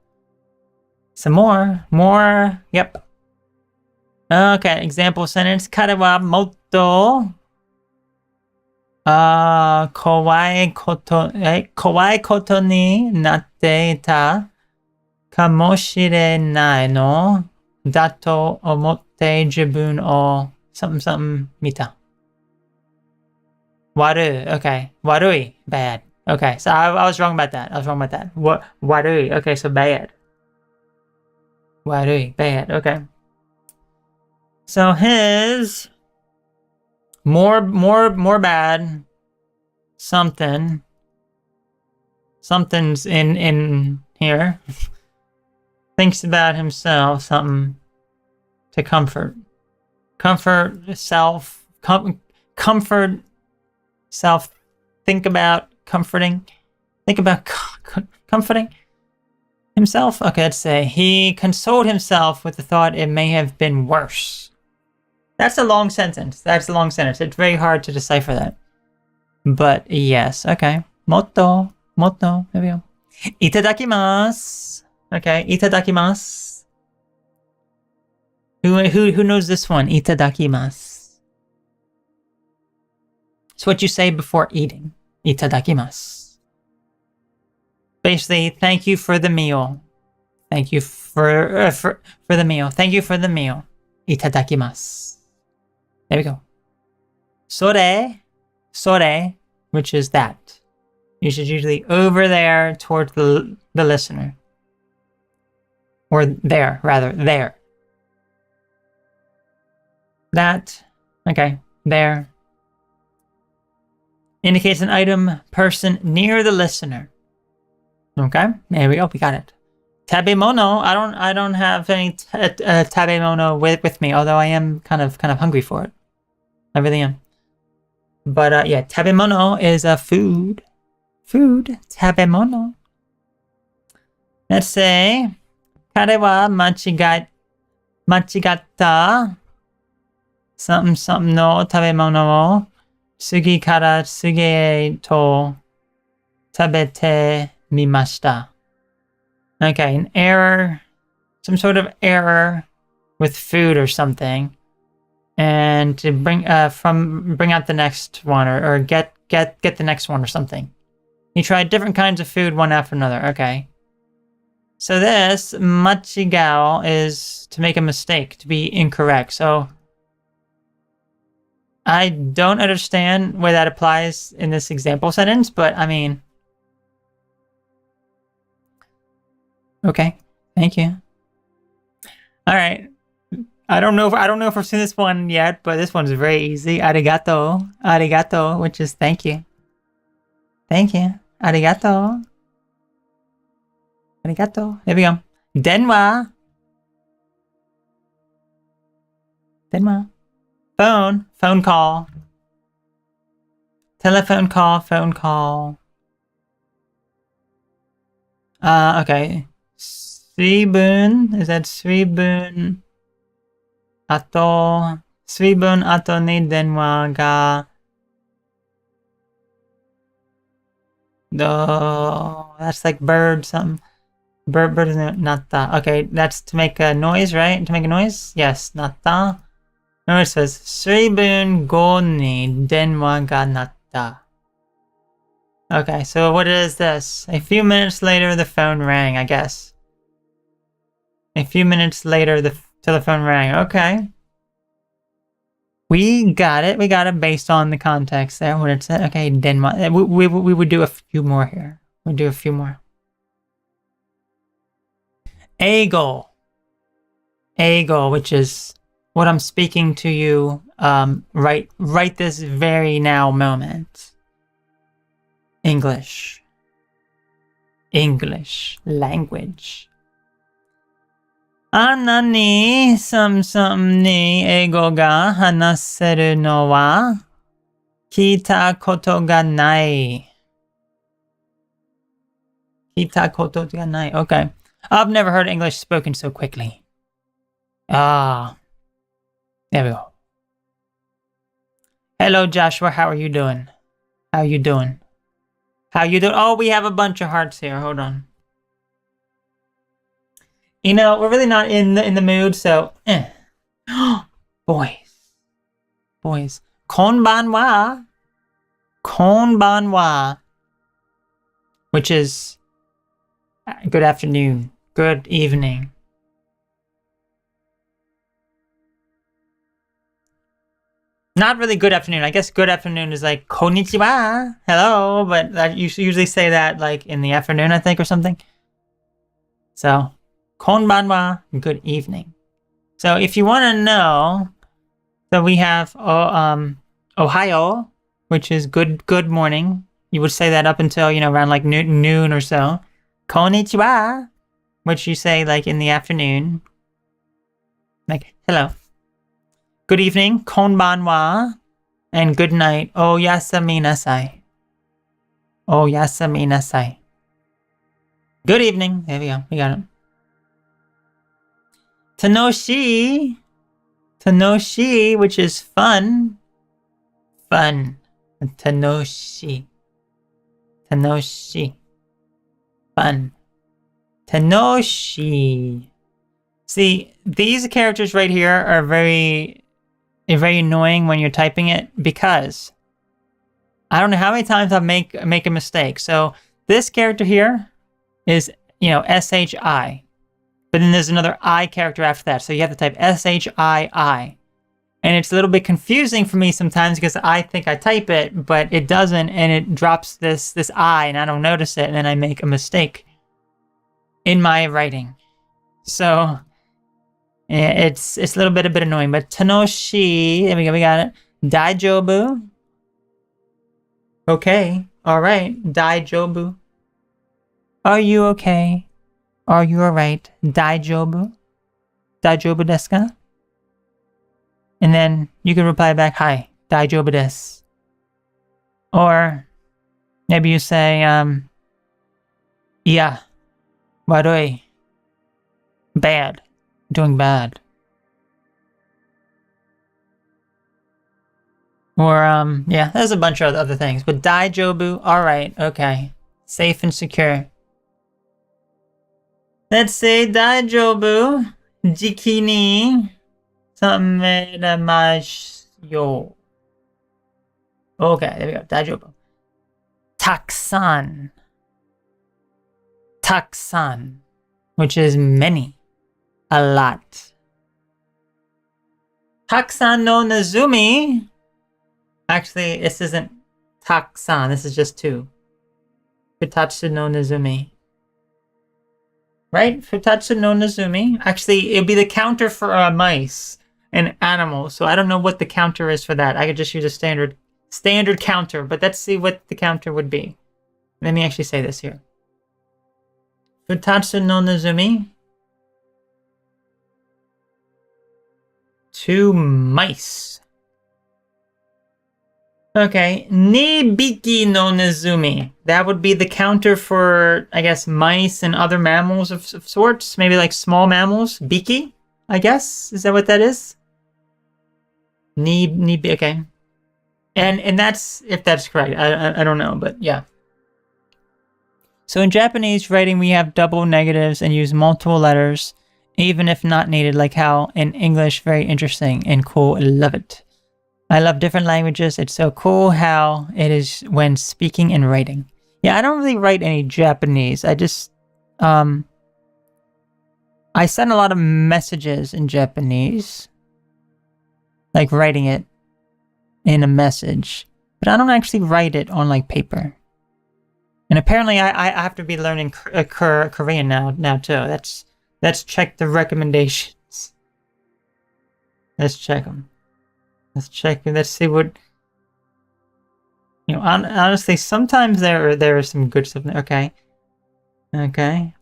Speaker 1: Some more. Yep. Okay, example sentence. Kare wa motto kowai koto ni natte ita kamoshirenai no dato omotte jibun o something mita. Waru. Okay. Warui. Bad. Okay. So I was wrong about that. Warui. Okay. So bad. Warui. Bad. Okay. So his more bad. Something's in here. Thinks about himself. Something to comfort self. Comfort self. Think about comforting. Think about comforting himself. Okay, let's say he consoled himself with the thought it may have been worse. That's a long sentence. It's very hard to decipher that. But yes, okay. Motto. There we go. Itadakimasu. Okay, itadakimasu. Who knows this one? Itadakimasu. It's what you say before eating. Itadakimasu. Basically, thank you for the meal. Thank you for the meal. Thank you for the meal. Itadakimasu. There we go. Sore, which is that. You should usually over there towards the listener. Or there, rather, there. That, okay, there. Indicates an item, person near the listener. Okay, there we go, we got it. Tabemono, I don't have any tabemono with me, although I am kind of hungry for it. I really am. But yeah, tabemono is a food. Food, tabemono. Let's say, kare wa machigatta something no tabemono wo sugi kara sugi e to tabete mimashita. Okay, an error, some sort of error with food or something. And to bring out the next one or get the next one or something. You tried different kinds of food one after another. Okay. So this machigao is to make a mistake, to be incorrect. So I don't understand where that applies in this example sentence, but I mean, okay. Thank you. All right. I don't know if I've seen this one yet, but this one's very easy. Arigato, which is thank you. Thank you. Arigato. There we go. Denwa. Phone call. Telephone call. Okay. Suibun. Is that suibun? Suibun ato ni denwa ga that's like bird something. Bird is natta. Okay, that's to make a noise, right? To make a noise? Yes, natta. No, it says suibun go ni denwa ga natta. Okay, so what is this? A few minutes later the phone rang, I guess. A few minutes later the telephone rang. Okay. We got it based on the context there, what it said. Okay, Denmark. We would do a few more here. We'll do a few more. Ego, which is what I'm speaking to you right this very now moment. English, language. Anna ni something ni ego ga hanaseru no wa kita koto ga nai. Okay. I've never heard English spoken so quickly. There we go. Hello, Joshua. How are you doing? Oh, we have a bunch of hearts here. Hold on. You know, we're really not in the mood, so Boys. Konbanwa. Which is good afternoon, good evening. Not really good afternoon. I guess good afternoon is like konnichiwa, hello, but that you usually say that like in the afternoon, I think, or something. So, konbanwa, good evening. So if you want to know, so we have Ohio, which is good morning. You would say that up until, around like noon or so. Konnichiwa, which you say like in the afternoon. Like, hello. Good evening, konbanwa, and good night, oyasumi nasai. Oyasumi nasai. Good evening. There we go. We got it. Tanoshi, which is fun. Fun. Tanoshi. Fun. Tanoshi. See, these characters right here are very annoying when you're typing it because I don't know how many times I'll make a mistake. So this character here is, S-H-I. But then there's another I character after that. So you have to type S-H-I-I. And it's a little bit confusing for me sometimes because I think I type it, but it doesn't, and it drops this I, and I don't notice it, and then I make a mistake in my writing. So it's a little bit annoying. But Tanoshi, there we go, we got it. Daijobu. Okay, all right. Daijobu. Are you okay? Are you alright? Daijobu? Daijobu desu ka? And then you can reply back, hi, daijobu desu. Or maybe you say, yeah, warui. Bad. Doing bad. Or, yeah, there's a bunch of other things. But daijobu, alright, okay. Safe and secure. Let's say daijobu, jiki ni samedamasu. Okay, there we go. Daijobu. Taksan. Taksan, which is many. A lot. Taksan no Nezumi. Actually, this isn't taksan. This is just 2. Futatsu no Nezumi. Right? Futatsu no Nezumi. Actually, it'd be the counter for mice and animals. So I don't know what the counter is for that. I could just use a standard counter. But let's see what the counter would be. Let me actually say this here. Futatsu no Nezumi. 2 mice. Okay, Nibiki no Nezumi. That would be the counter for, I guess, mice and other mammals of sorts. Maybe like small mammals. Biki, I guess. Is that what that is? Okay. And that's, if that's correct. I don't know, but yeah. So in Japanese writing, we have double negatives and use multiple letters, even if not needed, like how in English, very interesting and cool. Love it. I love different languages. It's so cool how it is when speaking and writing. Yeah, I don't really write any Japanese. I just, I send a lot of messages in Japanese. Like writing it in a message. But I don't actually write it on like paper. And apparently I have to be learning Korean now too. Let's check the recommendations. Let's check them. Let's see what, honestly, sometimes there are some good stuff there. Okay.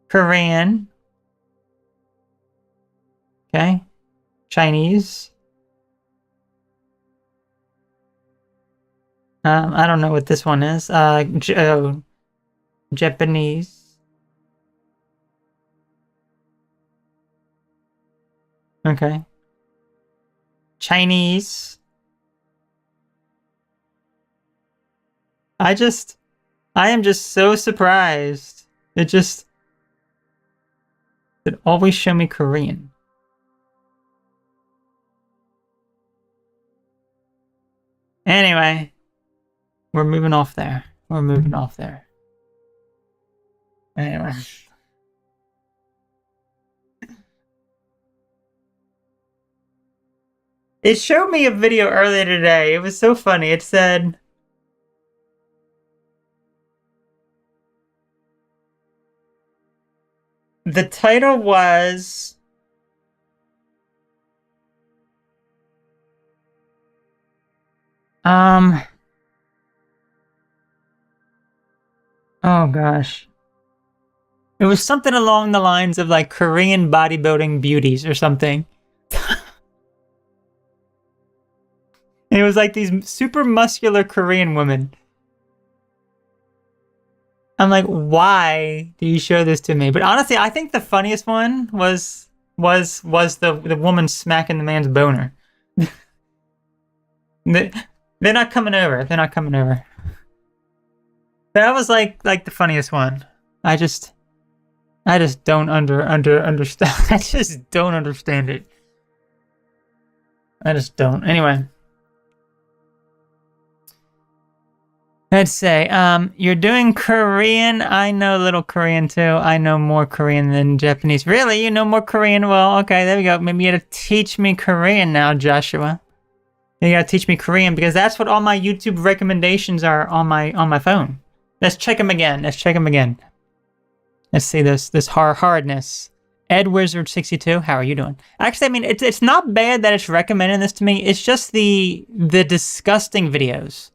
Speaker 1: Korean. Okay. Chinese. I don't know what this one is. Japanese. Okay. Chinese. I am just so surprised. It always show me Korean. Anyway, we're moving off there. Anyway. It showed me a video earlier today. It was so funny. It said, the title was, oh gosh. It was something along the lines of like Korean bodybuilding beauties or something. It was like these super muscular Korean women. I'm like, why do you show this to me? But honestly, I think the funniest one was the woman smacking the man's boner. They're not coming over. They're not coming over. That was like the funniest one. I just don't understand. I just don't understand it. I just don't. Anyway. Let's say, you're doing Korean. I know a little Korean too. I know more Korean than Japanese. Really? You know more Korean? Well, okay, there we go. Maybe you gotta teach me Korean now, Joshua. You gotta teach me Korean because that's what all my YouTube recommendations are on my phone. Let's check them again. Let's check them again. Let's see this hardness. Ed Wizard 62. How are you doing? Actually, I mean, it's not bad that it's recommending this to me. It's just the disgusting videos.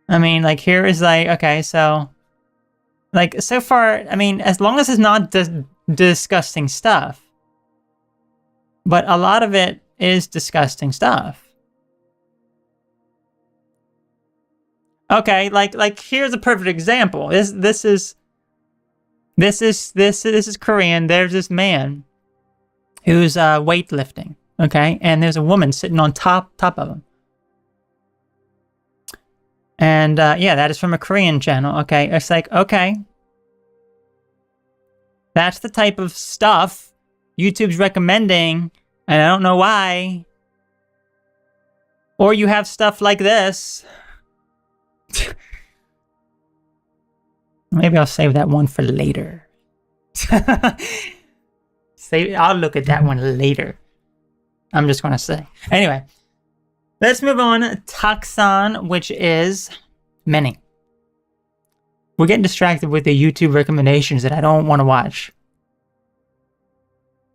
Speaker 1: I mean, like, here is like, okay, so, like, so far, I mean, as long as it's not disgusting stuff, but a lot of it is disgusting stuff. Okay, like here's a perfect example. This is Korean. There's this man who's weightlifting, okay, and there's a woman sitting on top of him. And yeah, that is from a Korean channel. Okay, it's like, okay, that's the type of stuff YouTube's recommending, and I don't know why. Or you have stuff like this. Maybe I'll save that one for later. I'll look at that one later. I'm just gonna say. Anyway. Let's move on. Taksan, which is many. We're getting distracted with the YouTube recommendations that I don't want to watch.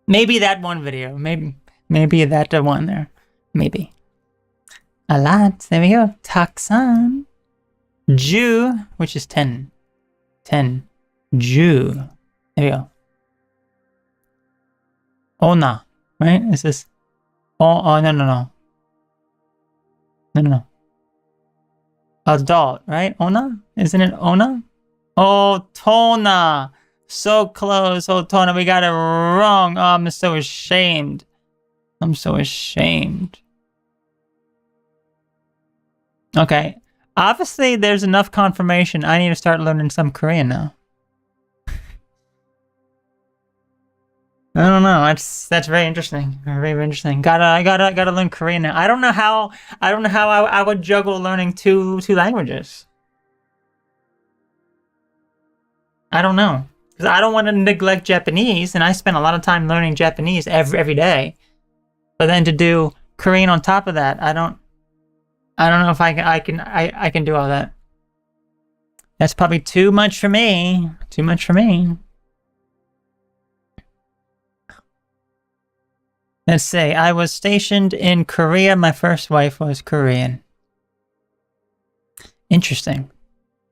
Speaker 1: Maybe that one video. Maybe that one there. Maybe. A lot. There we go. Taksan. Ju, which is 10. 10. Ju. There we go. Ona. Right? Is this? Oh, no. No. Adult, right? Ona? Isn't it Ona? Oh, Tona. So close. Oh, Tona, we got it wrong. Oh, I'm so ashamed. I'm so ashamed. Okay. Obviously, there's enough confirmation. I need to start learning some Korean now. I don't know. That's very interesting. Very interesting. I gotta learn Korean now. I don't know how I would juggle learning two languages. I don't know, because I don't want to neglect Japanese, and I spend a lot of time learning Japanese every day. But then to do Korean on top of that, I don't know if I can do all that. That's probably too much for me. Too much for me. Let's say I was stationed in Korea. My first wife was Korean. Interesting.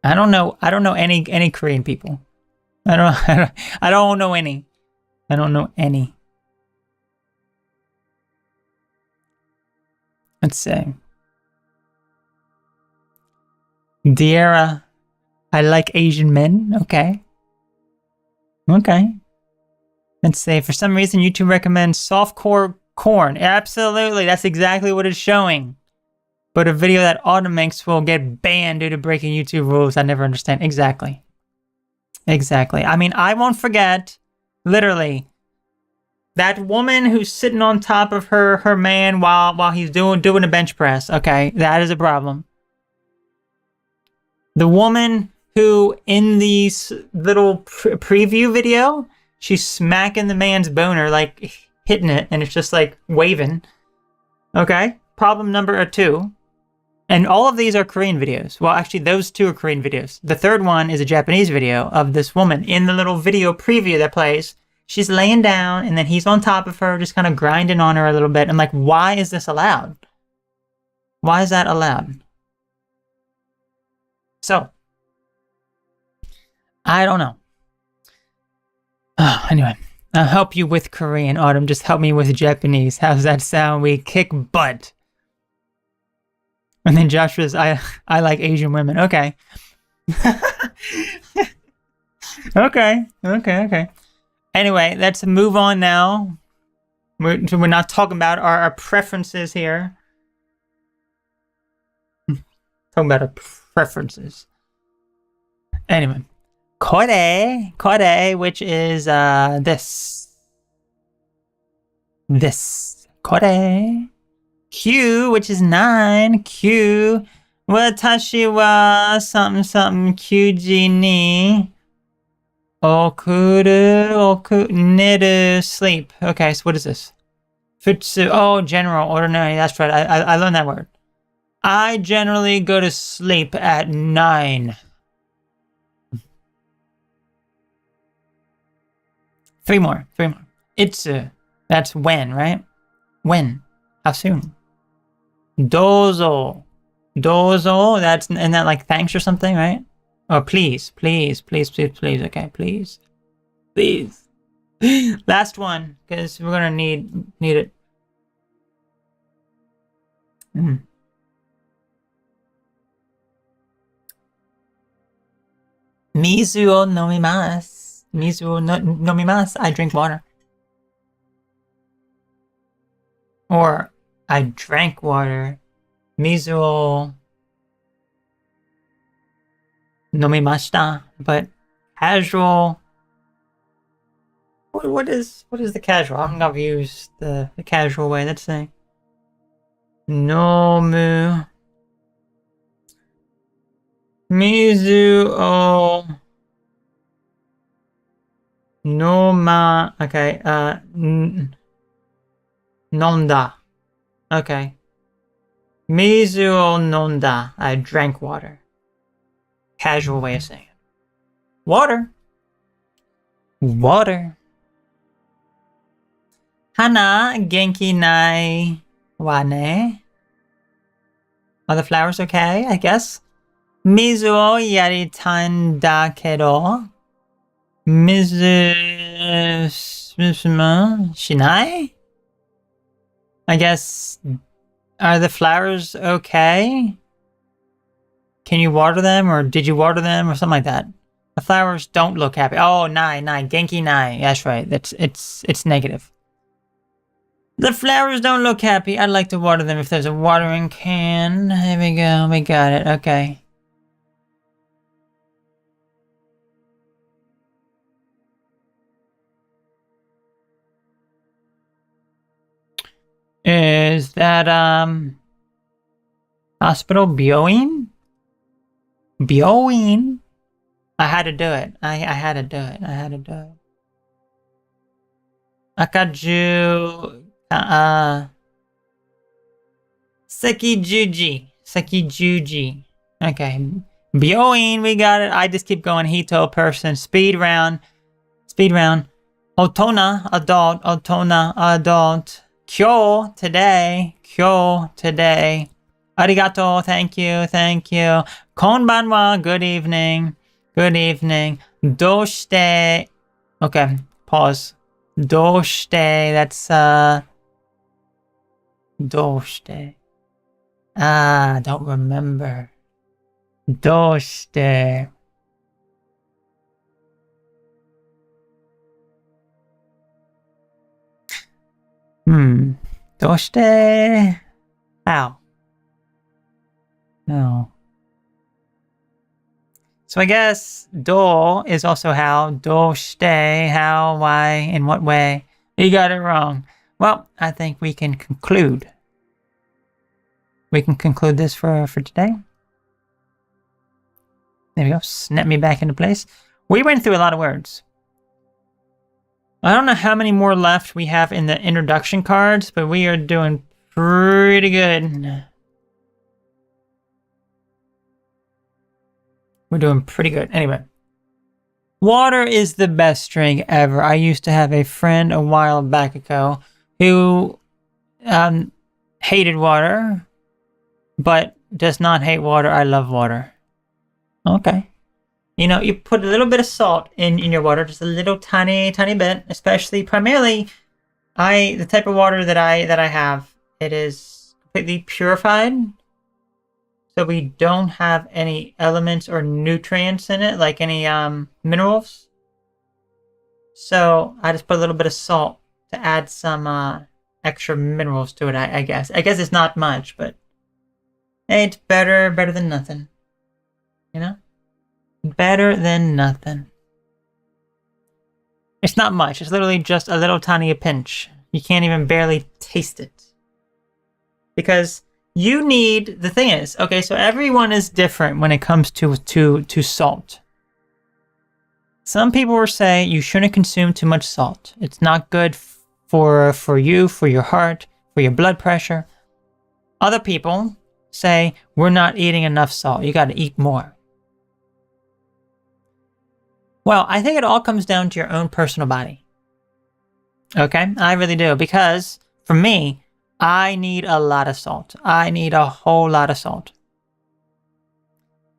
Speaker 1: I don't know any Korean people. I don't know any. I don't know any. Let's see. Diera, I like Asian men. Okay. Okay. Let's say, for some reason, YouTube recommends softcore corn. Absolutely, that's exactly what it's showing. But a video that automakes will get banned due to breaking YouTube rules. I never understand. Exactly. Exactly. I mean, I won't forget, literally, that woman who's sitting on top of her man while he's doing a bench press. Okay, that is a problem. The woman who, in the little preview video, she's smacking the man's boner, like hitting it, and it's just like waving. Okay, problem number 2. And all of these are Korean videos. Well, actually, those 2 are Korean videos. The third one is a Japanese video of this woman in the little video preview that plays. She's laying down, and then he's on top of her, just kind of grinding on her a little bit. I'm like, why is this allowed? Why is that allowed? So, I don't know. Anyway, I'll help you with Korean, Autumn. Just help me with Japanese. How's that sound? We kick butt. And then Joshua's, I like Asian women. Okay. Okay. Anyway, let's move on now. We're not talking about our preferences here. Talking about our preferences. Anyway. Kore, which is this. Kore. Q, which is 9. Q. Watashi wa something kyuji ni okuru neru sleep. Okay, so what is this? Futsu. Oh, general, ordinary. That's right. I learned that word. I generally go to sleep at 9. 3 more. Itsu. That's when, right? When? How soon? Dozo. That's, isn't that like thanks or something, right? Oh, please. Okay, please. Last one, because we're gonna need it. Mizu o nomimasu. Nomimasu. I drink water. Or I drank water. Mizu o nomimashita. But casual. What is the casual? I think I've used the casual way. Let's say nomu mizu o noma. Okay. Nonda. Okay. Mizu o nonda. I drank water. Casual way of saying it. Water. Hana genki nai wa ne. Are the flowers okay? I guess. Mizu o yaritai n da kedo. Mizu shinai? I guess, are the flowers okay? Can you water them, or did you water them, or something like that? The flowers don't look happy. Oh, nai, genki nai. That's right. It's negative. The flowers don't look happy. I'd like to water them if there's a watering can. There we go. We got it. Okay. Is that, hospital? Byoin? I had to do it. I had to do it. Akaju, Sekijuji. Okay. Byoin, we got it. I just keep going. Hito, person. Speed round. Otona, adult. Kyo, today. Arigato, thank you. Konbanwa, good evening. Doshite. Okay, pause. Doshite, that's, Doshite. Don't remember. Doshite. Doshite. How? No. So I guess do is also how. Doshite, how, why, in what way. You got it wrong. Well, I think we can conclude. We can conclude this for today. There we go. Snap me back into place. We went through a lot of words. I don't know how many more left we have in the introduction cards, but we are doing pretty good. We're doing pretty good. Anyway. Water is the best drink ever. I used to have a friend a while back ago who hated water, but does not hate water. I love water. Okay. You know, you put a little bit of salt in your water, just a little tiny bit, especially primarily the type of water that I have, it is completely purified. So we don't have any elements or nutrients in it, like any minerals. So I just put a little bit of salt to add some extra minerals to it, I guess. I guess it's not much, but hey, it's better than nothing. You know? Better than nothing. It's not much. It's literally just a little tiny pinch. You can't even barely taste it. Because you need, the thing is, okay, so everyone is different when it comes to salt. Some people will say you shouldn't consume too much salt. It's not good for you, for your heart, for your blood pressure. Other people say we're not eating enough salt. You got to eat more. Well, I think it all comes down to your own personal body. Okay, I really do, because for me, I need a lot of salt. I need a whole lot of salt.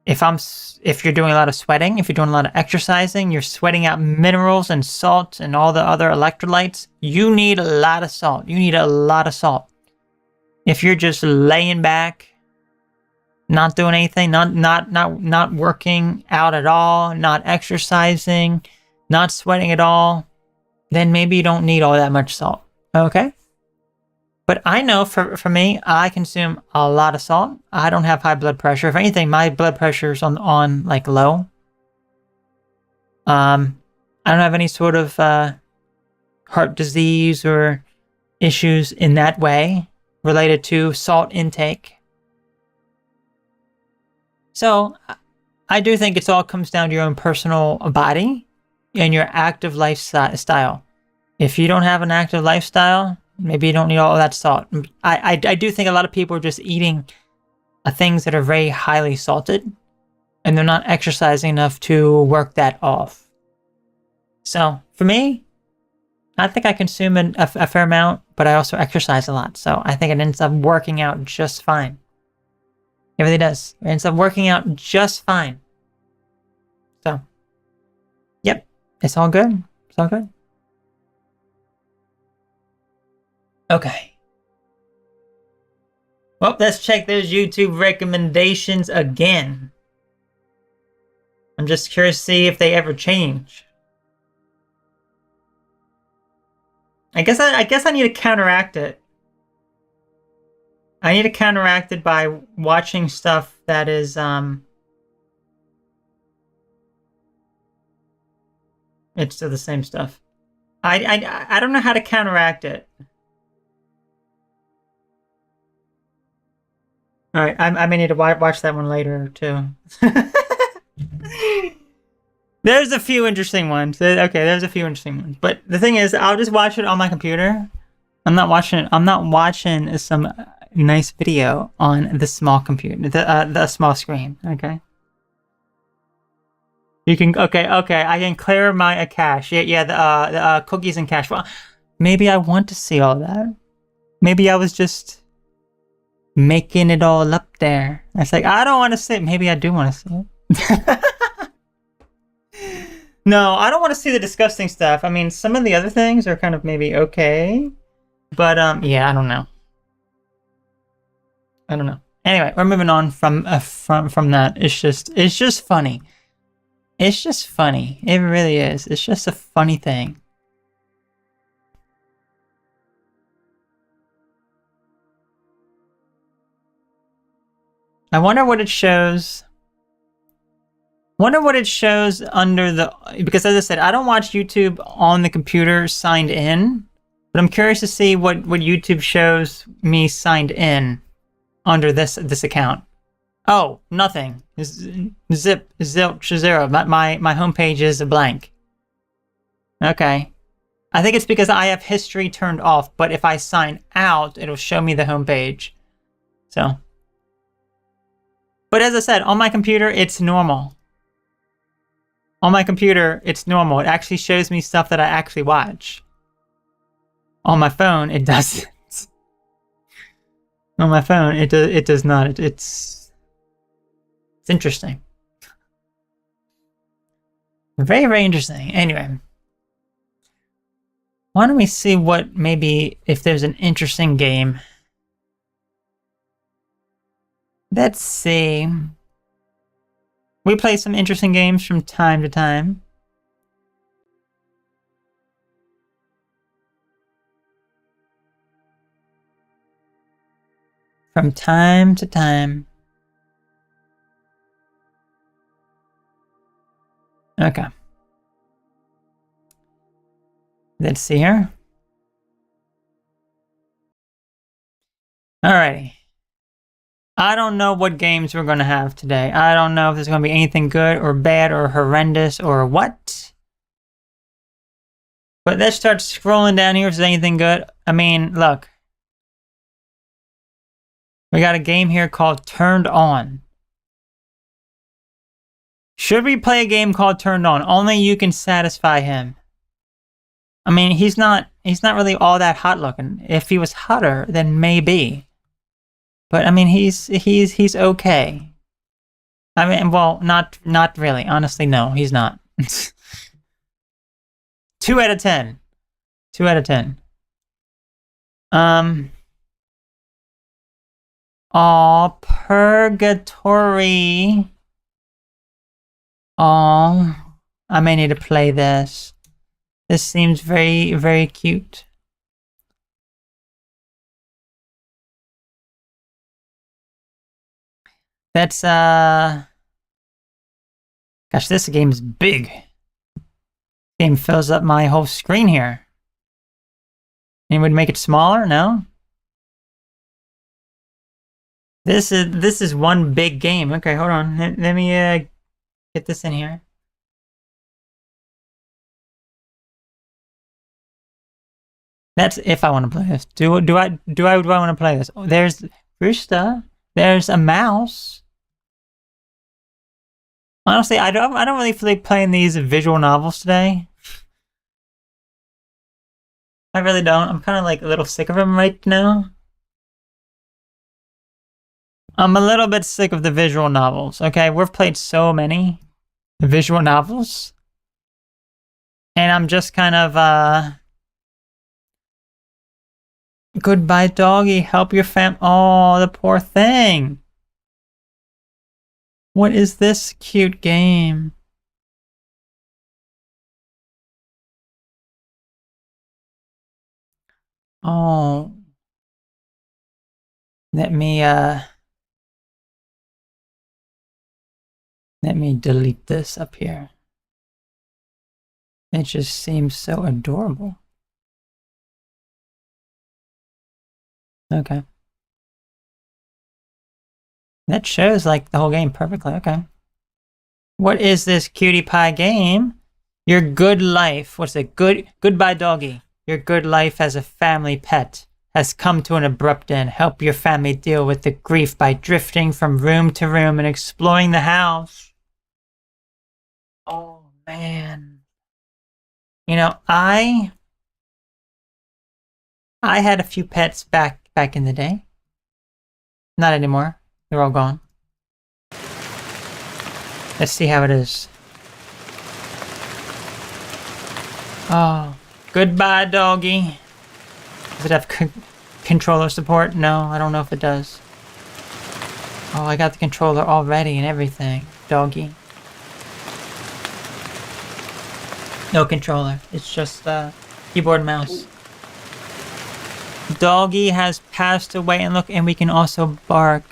Speaker 1: If you're doing a lot of sweating, if you're doing a lot of exercising, you're sweating out minerals and salt and all the other electrolytes, you need a lot of salt. You need a lot of salt. If you're just laying back, not doing anything, not working out at all, not exercising, not sweating at all, then maybe you don't need all that much salt. Okay? But I know for me, I consume a lot of salt. I don't have high blood pressure. If anything, my blood pressure is on like low. I don't have any sort of heart disease or issues in that way related to salt intake. So I do think it all comes down to your own personal body and your active lifestyle. If you don't have an active lifestyle, maybe you don't need all that salt. I do think a lot of people are just eating things that are very highly salted, and they're not exercising enough to work that off. So for me, I think I consume a fair amount, but I also exercise a lot. So I think it ends up working out just fine. It really does. It ends up working out just fine. So, yep, it's all good. It's all good. Okay. Well, let's check those YouTube recommendations again. I'm just curious to see if they ever change. I guess I need to counteract it. I need to counteract it by watching stuff that is it's still the same stuff. I don't know how to counteract it. All right, I may need to watch that one later too. There's a few interesting ones. Okay, there's a few interesting ones. But the thing is, I'll just watch it on my computer. I'm not watching some nice video on the small computer, the small screen. Okay. You can okay. I can clear my cache. Yeah. The cookies and cache. Well, maybe I want to see all that. Maybe I was just making it all up there. It's like I don't want to see it. Maybe I do want to see it. No, I don't want to see the disgusting stuff. I mean, some of the other things are kind of maybe okay, but yeah, I don't know. Anyway, we're moving on from that. It's just funny. It's just funny. It really is. It's just a funny thing. I wonder what it shows. Wonder what it shows under the, because as I said, I don't watch YouTube on the computer signed in, but I'm curious to see what YouTube shows me signed in under this account. Oh, nothing. Zilch, zero. My homepage is a blank. Okay. I think it's because I have history turned off, but if I sign out, it'll show me the home page. So. But as I said, on my computer, it's normal. On my computer, it's normal. It actually shows me stuff that I actually watch. On my phone, it doesn't. On my phone, it does not. It's interesting. Very, very interesting. Anyway. Why don't we see what maybe if there's an interesting game. Let's see. We play some interesting games from time to time. From time to time. Okay. Let's see here. Alrighty. I don't know what games we're going to have today. I don't know if there's going to be anything good or bad or horrendous or what. But let's start scrolling down here if there's anything good. I mean, look. We got a game here called Turned On. Should we play a game called Turned On? Only you can satisfy him. I mean, he's not really all that hot looking. If he was hotter, then maybe. But I mean, he's okay. I mean, well, not really. Honestly, no, he's not. 2 out of 10. 2 out of 10. Oh, Purgatory. Oh, I may need to play this. This seems very, very cute. That's, gosh, this game is big. This game fills up my whole screen here. Anyone make it smaller? No? This is one big game. Okay, hold on. Let me, get this in here. That's if I want to play this. Do I want to play this? Oh, there's Rooster. There's a mouse. Honestly, I don't really feel like playing these visual novels today. I really don't. I'm kind of like a little sick of them right now. I'm a little bit sick of the visual novels. Okay, we've played so many visual novels, and I'm just kind of Goodbye, doggy. Help your fam. Oh, the poor thing. What is this cute game? Oh. Let me delete this up here. It just seems so adorable. Okay. That shows like the whole game perfectly. Okay. What is this cutie pie game? Your good life. What's it? Goodbye, doggy. Your good life as a family pet has come to an abrupt end. Help your family deal with the grief by drifting from room to room and exploring the house. Oh, man. You know, I had a few pets back in the day. Not anymore. They're all gone. Let's see how it is. Oh, goodbye, doggy. Does it have controller support? No, I don't know if it does. Oh, I got the controller already and everything. Doggy. No controller. It's just keyboard and mouse. Doggy has passed away, and look, and we can also bark.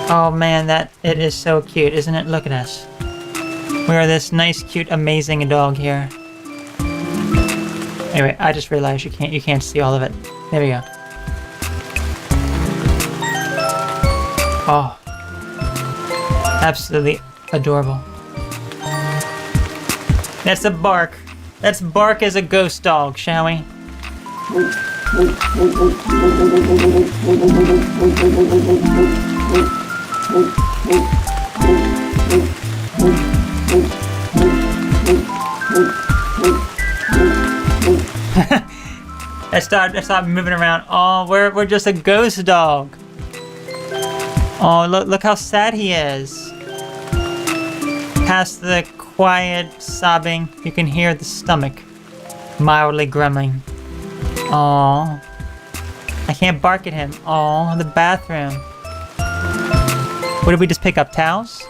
Speaker 1: Oh man, it is so cute, isn't it? Look at us. We are this nice, cute, amazing dog here. Anyway, I just realized you can't see all of it. There we go. Oh. That's a bark. Let's bark as a ghost dog, shall we? Let's start moving around. Oh, we're just a ghost dog. Oh, look how sad he is. Past the quiet sobbing, you can hear the stomach mildly grumbling. Oh, I can't bark at him. Oh, the bathroom. What did we just pick up? Towels?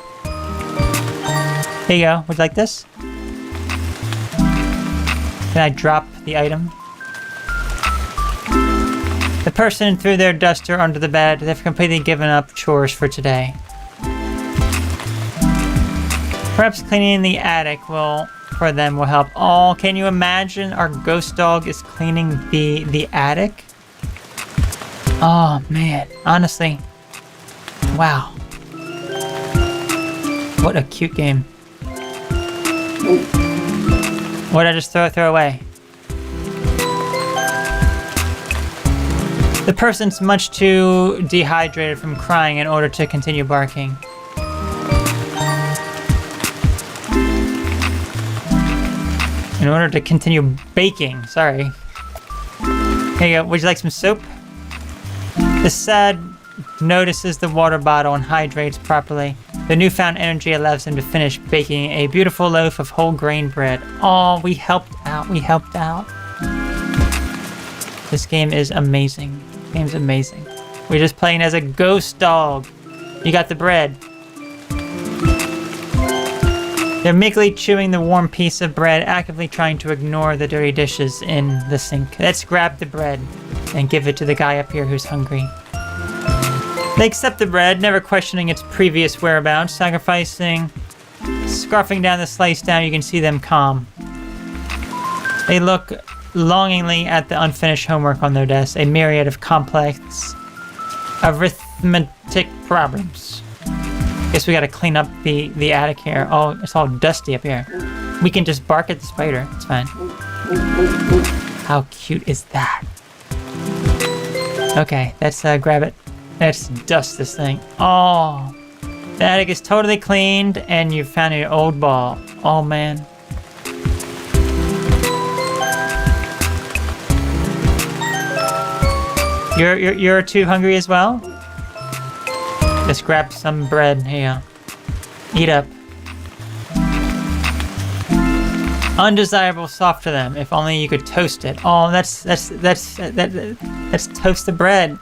Speaker 1: Here you go. Would you like this? Can I drop the item? The person threw their duster under the bed. They've completely given up chores for today. Perhaps cleaning the attic for them will help. Oh, can you imagine our ghost dog is cleaning the attic? Oh man, honestly, wow. What a cute game. What did I just throw away? The person's much too dehydrated from crying in order to continue barking. In order to continue baking, sorry. Here you go, would you like some soap? The sad notices the water bottle and hydrates properly. The newfound energy allows him to finish baking a beautiful loaf of whole grain bread. Oh, we helped out. This game is amazing. Game's amazing. We're just playing as a ghost dog. You got the bread. They're meekly chewing the warm piece of bread, actively trying to ignore the dirty dishes in the sink. Let's grab the bread and give it to the guy up here who's hungry. They accept the bread, never questioning its previous whereabouts, scarfing down the slice down. You can see them calm. They look longingly at the unfinished homework on their desk, a myriad of complex arithmetic problems. Guess we gotta clean up the attic here. Oh, it's all dusty up here. We can just bark at the spider, it's fine. How cute is that? Okay, let's grab it. Let's dust this thing. Oh, the attic is totally cleaned and you found your old ball. Oh man. You're too hungry as well? Just grab some bread. Here you go. Eat up. Undesirable soft to them. If only you could toast it. Oh, let's toast the bread.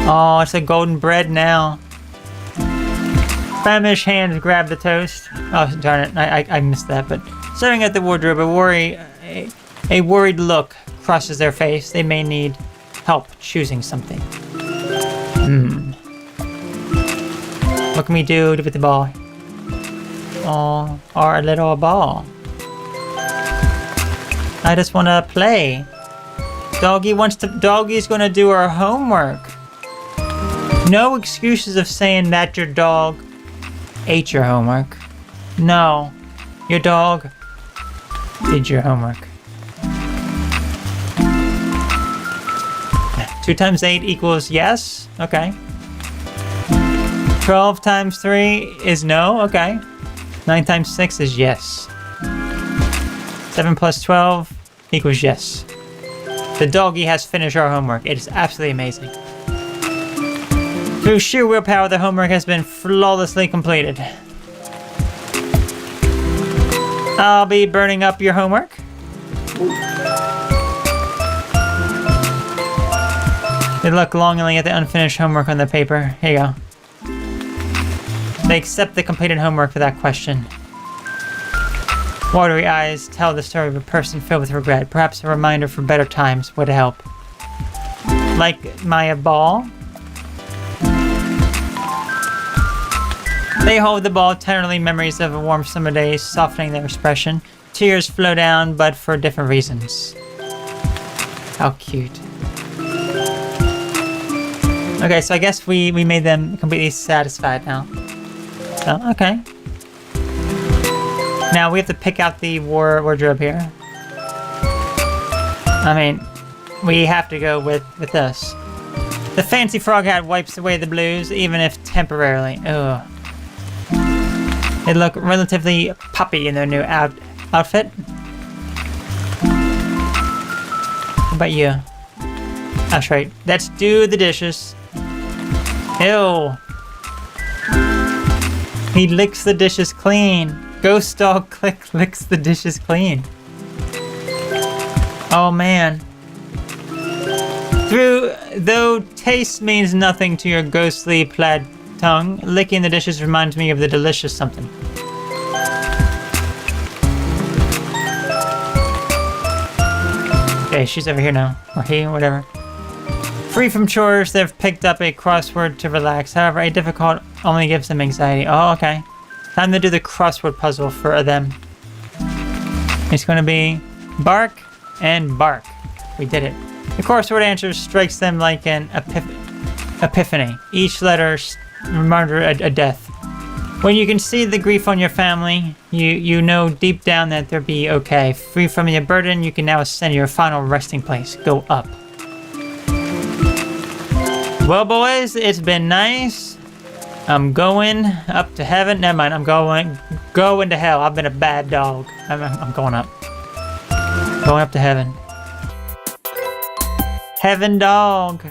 Speaker 1: Oh, it's a golden bread now. Famished hands grab the toast. Oh, darn it. I missed that. But staring at the wardrobe, a worried look crosses their face. They may need help choosing something. What can we do with the ball? Oh, or a little ball. I just want to play. Doggy's gonna do our homework. No excuses of saying that your dog ate your homework. No, your dog did your homework. 2 times 8 equals yes? Okay. 12 times 3 is no? Okay. 9 times 6 is yes. 7 plus 12 equals yes. The doggy has finished our homework. It is absolutely amazing. Through sheer willpower, the homework has been flawlessly completed. I'll be burning up your homework. They look longingly at the unfinished homework on the paper. Here you go. They accept the completed homework without question. Watery eyes tell the story of a person filled with regret. Perhaps a reminder for better times would help. Like my ball. They hold the ball tenderly, memories of a warm summer day softening their expression. Tears flow down, but for different reasons. How cute. Okay, so I guess we made them completely satisfied now. So, okay. Now we have to pick out the wardrobe here. I mean, we have to go with this. The fancy frog hat wipes away the blues, even if temporarily. Ugh. They look relatively puppy in their new outfit. What about you? That's right. Let's do the dishes. Ew. He licks the dishes clean. Ghost dog licks the dishes clean. Oh man. Though taste means nothing to your ghostly plaid tongue, licking the dishes reminds me of the delicious something. Okay, she's over here now. Or he, whatever. Free from chores, they've picked up a crossword to relax. However, a difficult only gives them anxiety. Oh, okay. Time to do the crossword puzzle for them. It's going to be bark and bark. We did it. The crossword answer strikes them like an epiphany. Each letter reminds a death. When you can see the grief on your family, you know deep down that they'll be okay. Free from your burden, you can now ascend your final resting place. Go up. Well, boys, it's been nice. I'm going up to heaven. Never mind, I'm going to hell. I've been a bad dog. I'm going up. Going up to heaven. Heaven dog.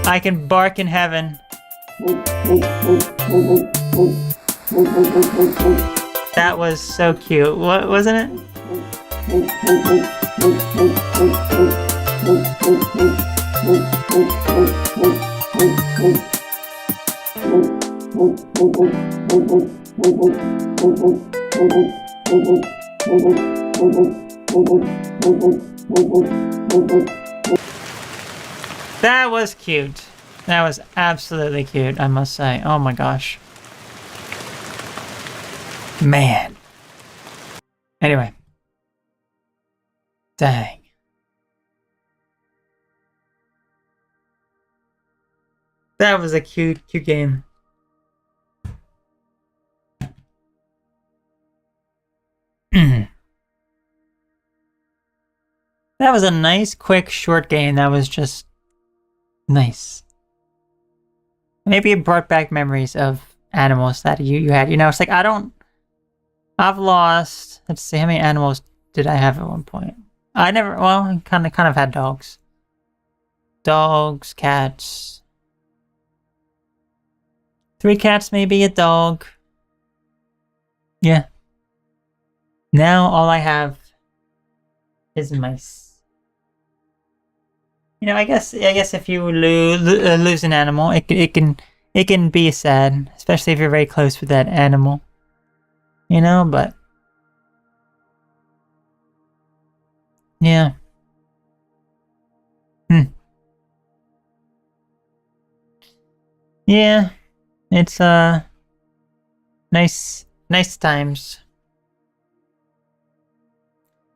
Speaker 1: I can bark in heaven. That was so cute. What wasn't it? That was cute. That was absolutely cute, I must say. Oh my gosh. Man. Anyway. Dang. That was a cute game. That was a nice, quick, short game. That was just nice. Maybe it brought back memories of animals that you had. You know, it's like I've lost, let's see, how many animals did I have at one point? I kind of had dogs. Dogs, cats. 3 cats, maybe a dog. Yeah. Now all I have is mice. You know, I guess if you lose an animal, it can be sad, especially if you're very close with that animal. You know, but yeah. Yeah. It's nice times.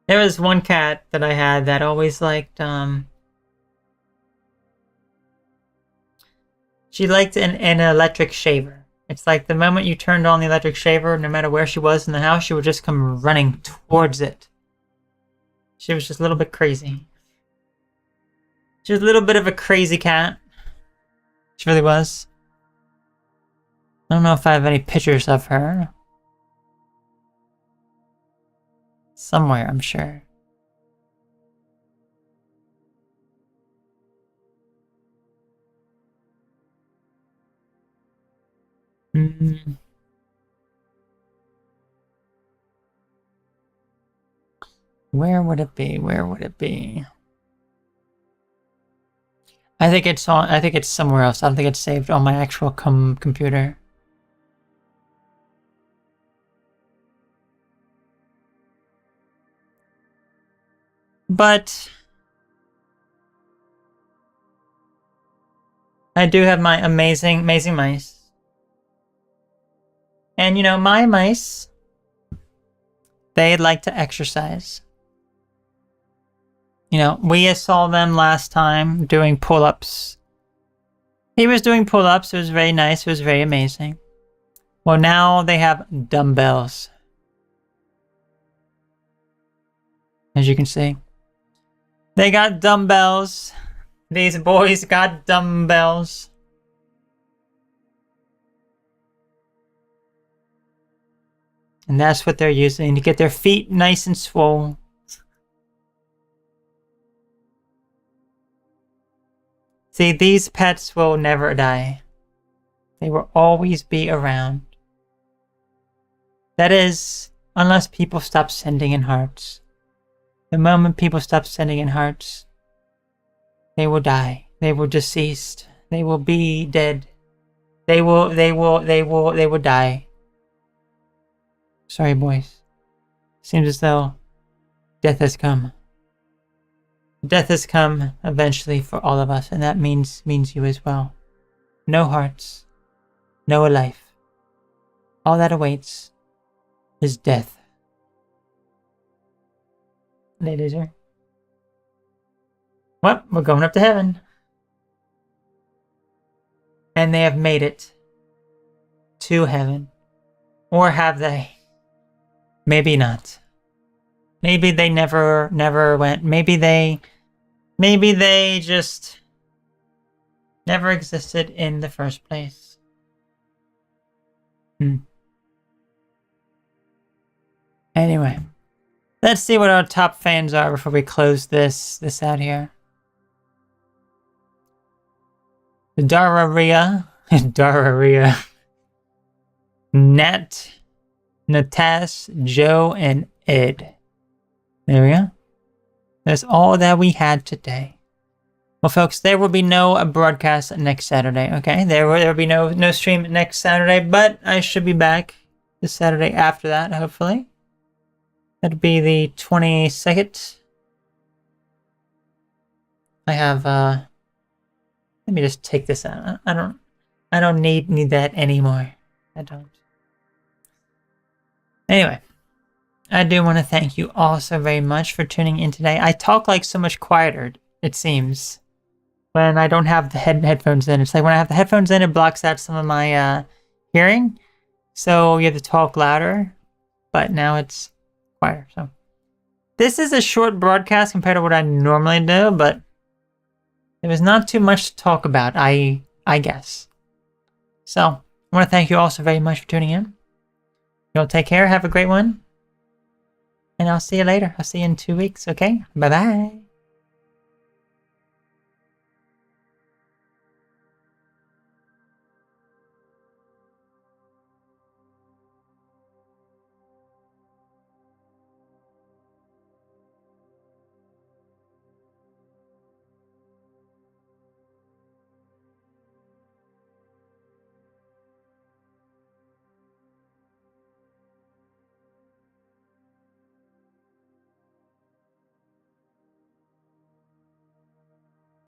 Speaker 1: There was one cat that I had that always liked she liked an electric shaver. It's like the moment you turned on the electric shaver, no matter where she was in the house, she would just come running towards it. She was just a little bit crazy. She was a little bit of a crazy cat. She really was. I don't know if I have any pictures of her. Somewhere, I'm sure. Where would it be? Where would it be? I think it's somewhere else. I don't think it's saved on my actual computer. But I do have my amazing mice. And you know, my mice, they like to exercise. You know, we saw them last time doing pull-ups. He was doing pull-ups. It was very nice. It was very amazing. Well, now they have dumbbells. As you can see. They got dumbbells. These boys got dumbbells. And that's what they're using to get their feet nice and swole. See, these pets will never die. They will always be around. That is, unless people stop sending in hearts. The moment people stop sending in hearts, they will die. They will deceased. They will be dead. They will die. Sorry, boys. Seems as though death has come. Death has come eventually for all of us, and that means you as well. No hearts. No life. All that awaits is death. Ladies, well, we're going up to heaven. And they have made it to heaven. Or have they? Maybe not. Maybe they never went. Maybe they just never existed in the first place. Anyway, let's see what our top fans are before we close this out here. Dararia, Nat, Natas, Joe, and Ed. There we go. That's all that we had today. Well, folks, there will be no broadcast next Saturday, okay? There will be no stream next Saturday, but I should be back the Saturday after that, hopefully. That'd be the 22nd. I have, let me just take this out. I don't need that anymore. I don't. Anyway, I do want to thank you all so very much for tuning in today. I talk like so much quieter, it seems, when I don't have the headphones in. It's like when I have the headphones in, it blocks out some of my hearing. So you have to talk louder, but now it's quieter. So this is a short broadcast compared to what I normally do, but there was not too much to talk about, I guess. So I want to thank you all so very much for tuning in. Y'all take care. Have a great one. And I'll see you later. I'll see you in 2 weeks, okay? Bye-bye.